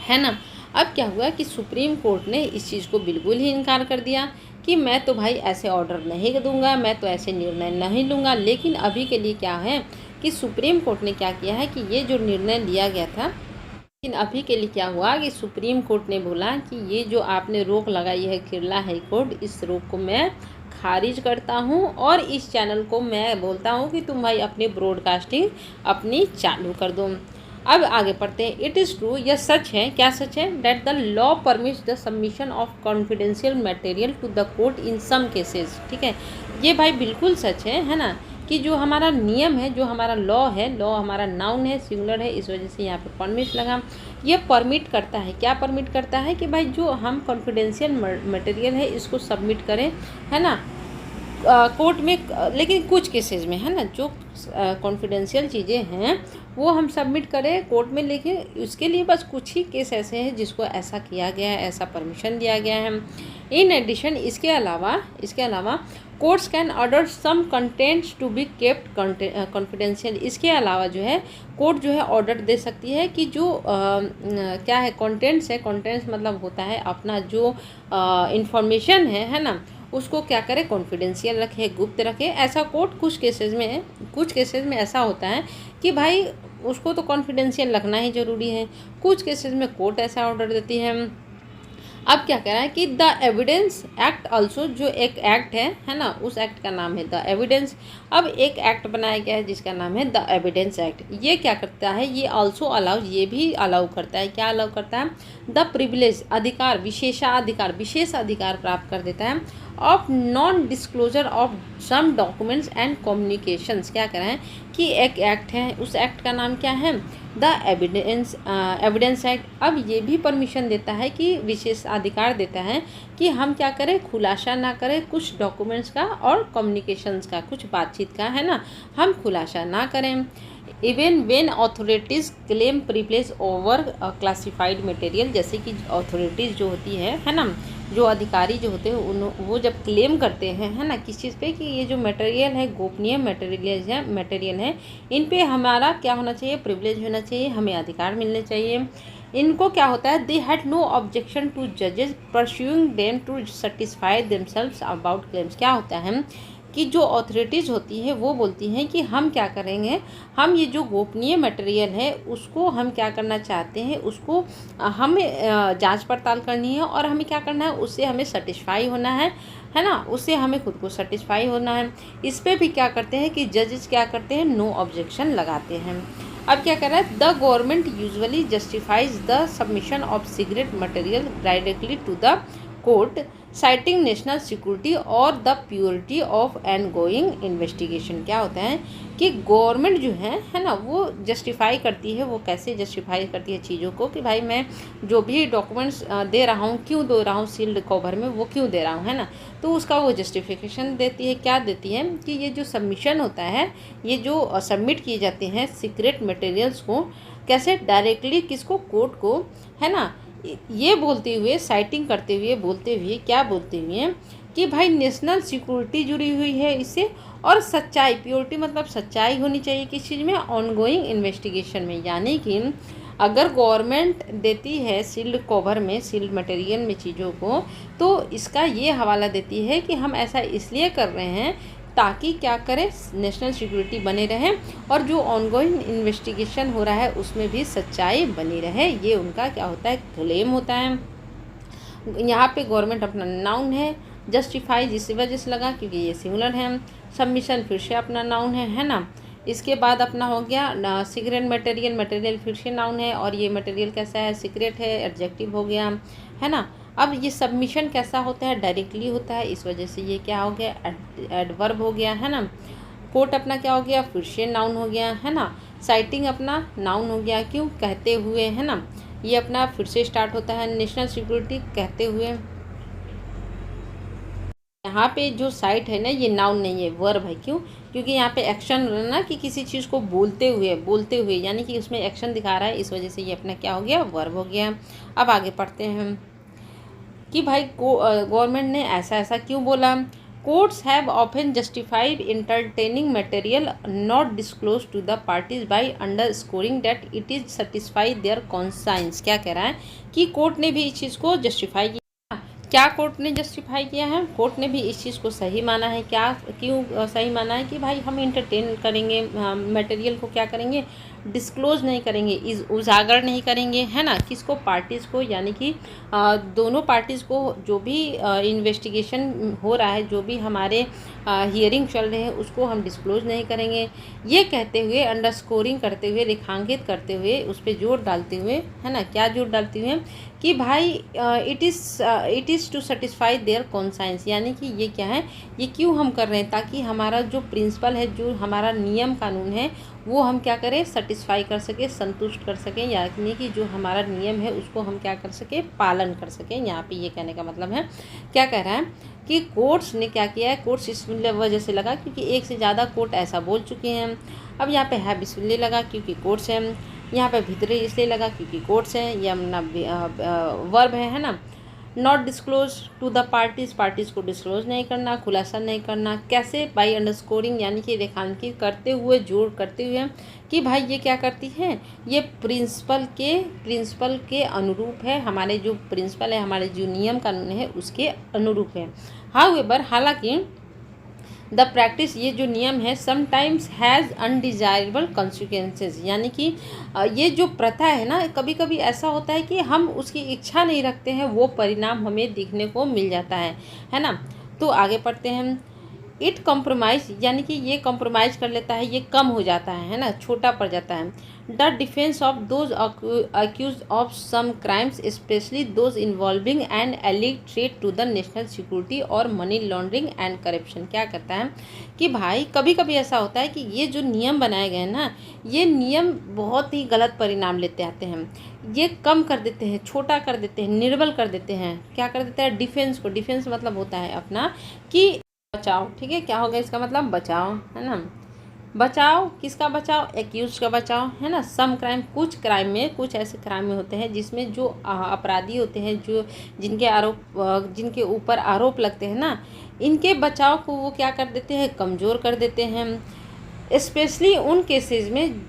है ना। अब क्या हुआ कि सुप्रीम कोर्ट ने इस चीज़ को बिल्कुल ही इनकार कर दिया कि मैं तो भाई ऐसे ऑर्डर नहीं दूंगा, मैं तो ऐसे निर्णय नहीं लूँगा। लेकिन अभी के लिए क्या है कि सुप्रीम कोर्ट ने क्या किया है कि ये जो निर्णय लिया गया था, लेकिन अभी के लिए क्या हुआ कि सुप्रीम कोर्ट ने बोला कि ये जो आपने रोक लगाई है केरला हाई कोर्ट, इस रोक को मैं खारिज करता हूँ और इस चैनल को मैं बोलता हूँ कि तुम भाई अपनी ब्रॉडकास्टिंग अपनी चालू कर दो। अब आगे पढ़ते हैं। इट इज़ ट्रू, यह सच है, क्या सच है, that the law permits the submission of confidential material to the court in some cases, ठीक है। ये भाई बिल्कुल सच है ना, कि जो हमारा नियम है, जो हमारा लॉ है, लॉ हमारा नाउन है, सिंगुलर है, इस वजह से यहाँ पे परमिट लगा। ये परमिट करता है, क्या परमिट करता है कि भाई जो हम कॉन्फिडेंशियल मटेरियल है इसको सबमिट करें, है ना, कोर्ट में। लेकिन कुछ केसेस में, है ना, जो कॉन्फिडेंशियल चीज़ें हैं वो हम सबमिट करें कोर्ट में, लेकिन उसके लिए बस कुछ ही केस ऐसे हैं जिसको ऐसा किया गया है, ऐसा परमिशन दिया गया है। इन एडिशन, इसके अलावा courts can order some contents to be kept confidential. इसके अलावा जो है कोर्ट जो है ऑर्डर दे सकती है कि जो क्या है कंटेंट्स है, कंटेंट्स मतलब होता है अपना जो इंफॉर्मेशन है ना, उसको क्या करे, कॉन्फिडेंशियल रखे, गुप्त रखे। ऐसा कोर्ट कुछ केसेस में ऐसा होता है कि भाई उसको तो कॉन्फिडेंशियल रखना ही ज़रूरी है। कुछ केसेस में कोर्ट ऐसा ऑर्डर देती है। अब क्या कह रहा है कि द एविडेंस एक्ट ऑल्सो, जो एक एक्ट है ना, उस एक्ट का नाम है द एविडेंस। अब एक एक्ट बनाया गया है जिसका नाम है द एविडेंस एक्ट। ये क्या करता है, ये ऑल्सो अलाउ, ये भी अलाउ करता है, क्या अलाउ करता है, द प्रिविलेज, अधिकार, विशेषाधिकार, विशेष अधिकार प्राप्त कर देता है of non disclosure of some documents and communications. क्या कह रहे हैं कि एक एक्ट है, उस एक्ट का नाम क्या है, द एविडेंस एक्ट। अब ये भी परमिशन देता है कि विशेष अधिकार देता है कि हम क्या करें, खुलासा ना करें कुछ डॉक्यूमेंट्स का और कम्युनिकेशंस का, कुछ बातचीत का, है ना, हम खुलासा ना करें। Even when authorities claim privilege over classified material, जैसे कि अथॉरिटीज़ जो होती है ना, जो अधिकारी जो होते हैं वो जब क्लेम करते हैं, है ना, किस चीज़ पे, कि ये जो मटेरियल है, गोपनीय मटेरियल है, इन पे हमारा क्या होना चाहिए, प्रिविलेज होना चाहिए, हमें अधिकार मिलने चाहिए। इनको क्या होता है, they had no objection to जजेस perusing them to satisfy themselves about claims. क्या होता है कि जो अथॉरिटीज़ होती है वो बोलती हैं कि हम क्या करेंगे, हम ये जो गोपनीय मटेरियल है उसको हम क्या करना चाहते हैं, उसको हमें जांच पड़ताल करनी है और हमें क्या करना है, उससे हमें सेटिस्फाई होना है ना, उससे हमें खुद को सेटिस्फाई होना है। इस पर भी क्या करते हैं कि जजेस क्या करते हैं, नो ऑब्जेक्शन लगाते हैं। अब क्या कर रहा है, the government usually justifies the submission of secret material directly to the court citing national security और the purity of an going investigation. क्या होता है कि गवर्नमेंट जो है ना, वो जस्टिफाई करती है, वो कैसे जस्टिफाई करती है चीज़ों को, कि भाई मैं जो भी डॉक्यूमेंट्स दे रहा हूँ, क्यों दे रहा हूँ सील्ड कवर में, वो क्यों दे रहा हूँ, है ना, तो उसका वो जस्टिफिकेशन देती है। क्या देती है कि ये जो सबमिशन होता है, ये जो सबमिट किए जाते हैं सीक्रेट मटेरियल्स को, कैसे डायरेक्टली किसको, कोर्ट को, है ना, ये बोलते हुए, साइटिंग करते हुए, बोलते हुए, क्या बोलते हुए कि भाई नेशनल सिक्योरिटी जुड़ी हुई है इससे, और सच्चाई, प्योरिटी मतलब सच्चाई होनी चाहिए किस चीज़ में, ऑनगोइंग इन्वेस्टिगेशन में। यानी कि अगर गवर्नमेंट देती है सील्ड कवर में, सील्ड मटेरियल में चीज़ों को, तो इसका ये हवाला देती है कि हम ऐसा इसलिए कर रहे हैं ताकि क्या करें, नेशनल सिक्योरिटी बने रहे और जो ऑनगोइंग इन्वेस्टिगेशन हो रहा है उसमें भी सच्चाई बनी रहे। ये उनका क्या होता है, क्लेम होता है। यहाँ पे गवर्नमेंट अपना नाउन है, जस्टिफाई जिस वजह से लगा क्योंकि ये सिंगुलर है, सबमिशन फिर से अपना नाउन है ना। इसके बाद अपना हो गया सीक्रेट मटेरियल फिर से नाउन है, और ये मटेरियल कैसा है, सीक्रेट है, एडजेक्टिव हो गया, है ना। अब ये सबमिशन कैसा होता है, डायरेक्टली होता है, इस वजह से ये क्या हो गया, एडवर्ब हो गया, है ना। कोर्ट अपना क्या हो गया, फिर से नाउन हो गया, है ना। साइटिंग अपना नाउन हो गया, क्यों, कहते हुए, है ना। ये अपना फिर से स्टार्ट होता है, नेशनल सिक्योरिटी कहते हुए। यहाँ पे जो साइट है ना, ये नाउन नहीं है, वर्ब है। क्यों, क्योंकि यहाँ पे एक्शन ना, कि किसी चीज़ को बोलते हुए यानी कि उसमें एक्शन दिखा रहा है, इस वजह से ये अपना क्या हो गया, वर्ब हो गया। अब आगे पढ़ते हैं कि भाई गवर्नमेंट ने ऐसा ऐसा क्यों बोला। Courts have often justified entertaining material not disclose to the parties by underscoring that it is satisfy their conscience. क्या कह रहा है कि कोर्ट ने भी इस चीज़ को जस्टिफाई किया। क्या कोर्ट ने जस्टिफाई किया है, कोर्ट ने भी इस चीज़ को सही माना है। क्या, क्यों सही माना है कि भाई हम इंटरटेन करेंगे, मटेरियल को क्या करेंगे, डिस्क्लोज नहीं करेंगे, उजागर नहीं करेंगे, है ना, किसको, पार्टीज़ को, यानी कि दोनों पार्टीज़ को, जो भी इन्वेस्टिगेशन हो रहा है, जो भी हमारे हियरिंग चल रहे हैं, उसको हम डिस्क्लोज नहीं करेंगे। ये कहते हुए, अंडरस्कोरिंग करते हुए, रेखांकित करते हुए, उस पर जोर डालते हुए, है ना, क्या जोर डालते हुए कि भाई it is to satisfy their conscience. यानी कि ये क्या है, ये क्यों हम कर रहे हैं, ताकि हमारा जो प्रिंसिपल है, जो हमारा नियम कानून है, वो हम क्या करें, सेटिस्फाई कर सके, संतुष्ट कर सकें, यानी कि जो हमारा नियम है उसको हम क्या कर सकें, पालन कर सकें। यहाँ पे ये कहने का मतलब है, क्या कह रहा है कि कोर्ट्स ने क्या किया है, कोर्ट्स इस वजह से लगा क्योंकि एक से ज़्यादा कोर्ट ऐसा बोल चुके हैं। अब यहाँ पे है इसलिए लगा क्योंकि कोर्ट्स हैं, यहाँ पे भीतरी इसलिए लगा क्योंकि कोर्ट्स हैं, ये अपना वर्ब है ना। Not disclose to the parties को डिस्क्लोज नहीं करना, खुलासा नहीं करना, कैसे, बाई अंडरस्कोरिंग, यानी कि रेखांकित करते हुए, जोड़ करते हुए कि भाई ये क्या करती है, ये प्रिंसिपल के अनुरूप है, हमारे जो प्रिंसिपल है, हमारे जो नियम कानून है उसके अनुरूप है। हाउएवर, हालांकि द प्रैक्टिस, ये जो नियम है, समटाइम्स हैज़ अनडिजायरेबल कॉन्सिक्वेंसेज, यानी कि ये जो प्रथा है ना, कभी कभी ऐसा होता है कि हम उसकी इच्छा नहीं रखते हैं, वो परिणाम हमें दिखने को मिल जाता है ना। तो आगे पढ़ते हैं। इट कॉम्प्रोमाइज़, यानी कि ये कॉम्प्रोमाइज़ कर लेता है, ये कम हो जाता है ना, छोटा पड़ जाता है। The defence of those accused of some crimes specially those involving an alleged threat to the national security और मनी लॉन्ड्रिंग एंड करप्शन। क्या करता है कि भाई कभी कभी ऐसा होता है कि ये जो नियम बनाए गए हैं ना, ये नियम बहुत ही गलत परिणाम लेते आते हैं। ये कम कर देते हैं, छोटा कर देते हैं, निर्बल कर देते हैं। क्या कर देते हैं? डिफेंस को। डिफेंस मतलब होता है अपना कि बचाओ, ठीक है। क्या होगा इसका मतलब? बचाओ, है ना। बचाओ, किसका बचाओ? एक्यूज का बचाओ, है ना। सम क्राइम, कुछ क्राइम में, कुछ ऐसे क्राइम में होते हैं जिसमें जो अपराधी होते हैं, जो जिनके ऊपर आरोप लगते हैं ना, इनके बचाव को वो क्या कर देते हैं? कमज़ोर कर देते हैं। स्पेशली उन केसेस में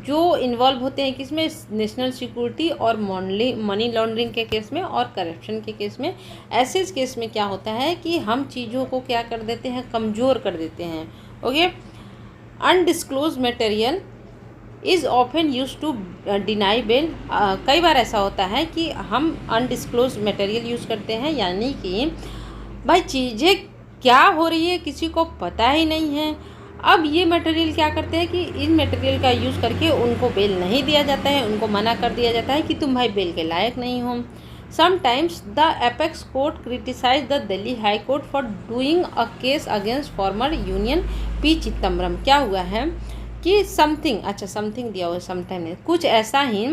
जो इन्वॉल्व होते हैं किसमें? नेशनल सिक्योरिटी और मनी लॉन्ड्रिंग के केस में और करप्शन के केस में। ऐसे केस में क्या होता है कि हम चीज़ों को क्या कर देते हैं? कमज़ोर कर देते हैं। Okay. Undisclose material is often use to deny bail. कई बार ऐसा होता है कि हम अनडिस्क्लोज मटेरियल यूज़ करते हैं, यानी कि भाई चीज़ें क्या हो रही है किसी को पता ही नहीं है। अब ये मटेरियल क्या करते हैं कि इन मटेरियल का यूज़ करके उनको बेल नहीं दिया जाता है, उनको मना कर दिया जाता है कि तुम भाई बेल के लायक नहीं हो। Sometimes the apex court criticise the Delhi high court for doing a case against former union P Chidambaram. क्या हुआ है कि समथिंग दिया हुआ, समटाइम नहीं, कुछ ऐसा ही,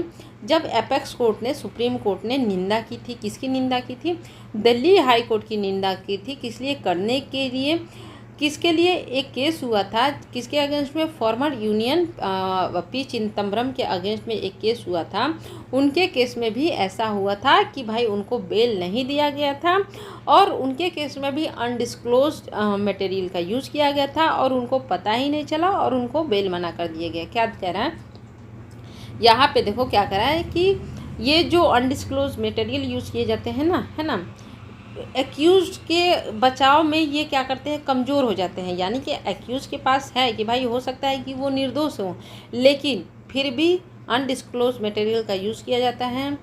जब एपेक्स कोर्ट ने, सुप्रीम कोर्ट ने निंदा की थी। किसकी निंदा की थी? दिल्ली हाई कोर्ट की निंदा की थी। किस लिए? करने के लिए, किसके लिए? एक केस हुआ था, किसके अगेंस्ट में? फॉर्मर यूनियन पी चिदम्बरम के अगेंस्ट में एक केस हुआ था। उनके केस में भी ऐसा हुआ था कि भाई उनको बेल नहीं दिया गया था, और उनके केस में भी अनडिस्क्लोज्ड मटेरियल का यूज़ किया गया था, और उनको पता ही नहीं चला, और उनको बेल मना कर दिया गया। क्या कह रहा है यहाँ पे? देखो क्या कह रहा है कि ये जो अनडिस्क्लोज मटेरियल यूज़ किए जाते हैं ना, है ना, एक्यूज के बचाव में ये क्या करते हैं? कमज़ोर हो जाते हैं। यानी कि एक्यूज के पास है कि भाई हो सकता है कि वो निर्दोष हो, लेकिन फिर भी अनडिस्क्लोज मटेरियल का यूज़ किया जाता है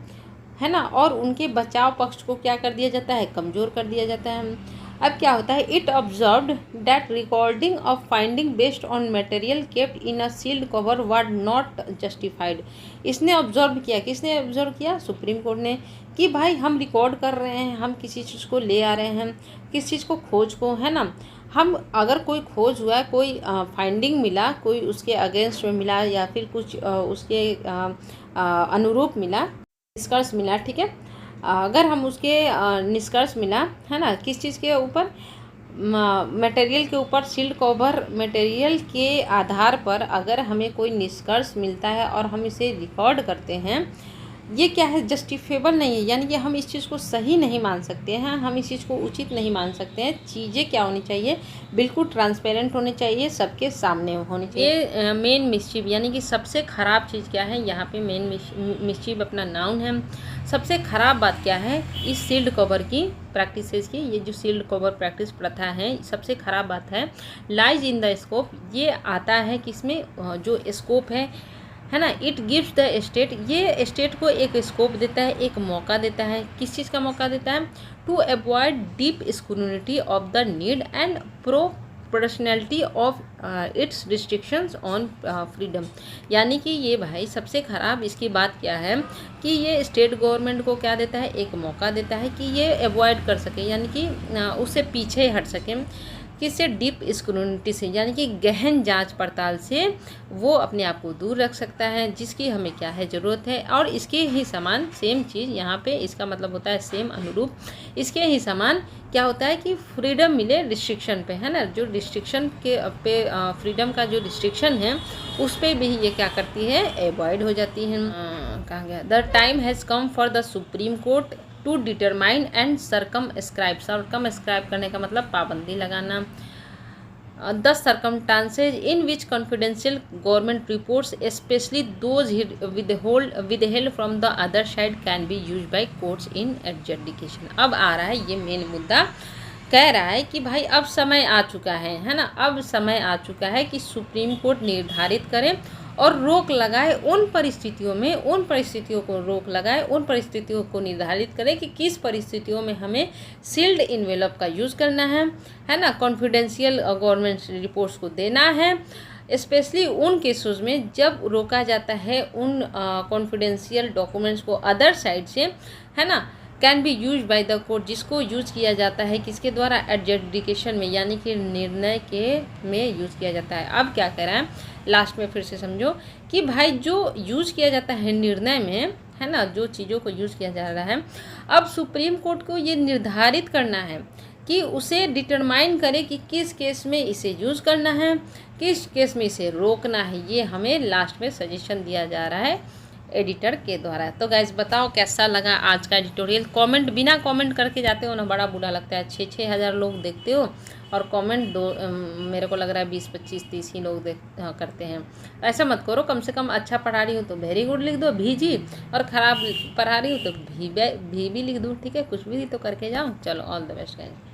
ना, और उनके बचाव पक्ष को क्या कर दिया जाता है? कमज़ोर कर दिया जाता है। अब क्या होता है? It observed that recording of finding based on material kept in a sealed cover were not justified. इसने ऑब्जर्व किया, किसने ऑब्जर्व किया? सुप्रीम कोर्ट ने, कि भाई हम रिकॉर्ड कर रहे हैं, हम किसी चीज़ को ले आ रहे हैं, किस चीज़ को? खोज को, है ना। हम अगर कोई खोज हुआ, कोई फाइंडिंग मिला, कोई उसके अगेंस्ट में मिला, या फिर कुछ उसके अनुरूप मिला, निष्कर्ष मिला, ठीक है। अगर हम उसके निष्कर्ष मिला, है ना, किस चीज़ के ऊपर? मटेरियल के ऊपर, सील्ड कवर मटेरियल के आधार पर अगर हमें कोई निष्कर्ष मिलता है और हम इसे रिकॉर्ड करते हैं, ये क्या है? जस्टिफेबल नहीं है। यानी कि हम इस चीज़ को सही नहीं मान सकते हैं, हम इस चीज़ को उचित नहीं मान सकते हैं। चीज़ें क्या होनी चाहिए? बिल्कुल ट्रांसपेरेंट होनी चाहिए, सबके सामने होनी चाहिए। ये मेन मिसचीव, यानी कि सबसे ख़राब चीज़ क्या है? यहाँ पे मेन मिसचीव अपना नाउन है। सबसे ख़राब बात क्या है इस सील्ड कवर की प्रैक्टिसेस की? ये जो सील्ड कवर प्रैक्टिस प्रथा है, सबसे ख़राब बात है लाइज इन द स्कोप। ये आता है किसमें? जो स्कोप है ना। इट गिव्स द स्टेट, ये स्टेट को एक स्कोप देता है, एक मौका देता है। किस चीज़ का मौका देता है? To avoid deep scrutiny of the need and proportionality of its restrictions on freedom. यानी कि ये भाई सबसे ख़राब इसकी बात क्या है कि ये स्टेट गवर्नमेंट को क्या देता है? एक मौका देता है कि ये अवॉइड कर सके, यानी कि उससे पीछे हट सके। किससे? डीप स्क्रूनिटी से, यानी कि गहन जांच पड़ताल से वो अपने आप को दूर रख सकता है, जिसकी हमें क्या है? ज़रूरत है। और इसके ही समान सेम चीज़ यहाँ पे, इसका मतलब होता है सेम, अनुरूप, इसके ही समान क्या होता है कि फ्रीडम मिले रिस्ट्रिक्शन पे, है ना। जो रिस्ट्रिक्शन के पे फ्रीडम का जो रिस्ट्रिक्शन है उस पर भी ये क्या करती है? अवॉइड हो जाती है। कहाँ गया? The time has come for the supreme court to determine and circumscribe. Circumscribe करने का मतलब पाबंदी लगाना। The circumstances in which confidential government reports especially those withheld from the other side can be use by courts in adjudication. अब आ रहा है ये मेन मुद्दा कह रहा है कि भाई अब समय आ चुका है ना, अब समय आ चुका है कि सुप्रीम कोर्ट निर्धारित करे और रोक लगाए उन परिस्थितियों में, उन परिस्थितियों को रोक लगाए, उन परिस्थितियों को निर्धारित करे कि किस परिस्थितियों में हमें सील्ड इन्वेलप का यूज़ करना है ना, कॉन्फिडेंशियल गवर्नमेंट रिपोर्ट्स को देना है, स्पेशली उन केसेस में जब रोका जाता है उन कॉन्फिडेंशियल डॉक्यूमेंट्स को अदर साइड से, है ना, can be use by the court, जिसको यूज किया जाता है किसके द्वारा, एडजुडिकेशन में, यानी कि निर्णय के में यूज किया जाता है। अब क्या कह रहा है लास्ट में फिर से समझो कि भाई जो यूज किया जाता है निर्णय में, है ना, जो चीज़ों को यूज किया जा रहा है, अब सुप्रीम कोर्ट को ये निर्धारित करना है कि उसे डिटरमाइन करे कि किस केस में इसे यूज़ करना है, किस केस में इसे रोकना है। ये हमें लास्ट में सजेशन दिया जा रहा है एडिटर के द्वारा। तो गाइस बताओ कैसा लगा आज का एडिटोरियल। कमेंट बिना कमेंट करके जाते हो ना, बड़ा बुरा लगता है। 6-6 हज़ार लोग देखते हो और कमेंट मेरे को लग रहा है 20-25-30 ही लोग करते हैं। ऐसा मत करो, कम से कम अच्छा पढ़ा रही हो तो वेरी गुड लिख दो भीजी, और ख़राब पढ़ा रही हो तो भी लिख दो, ठीक है, कुछ भी तो करके जाओ। चलो ऑल द बेस्ट गाइस।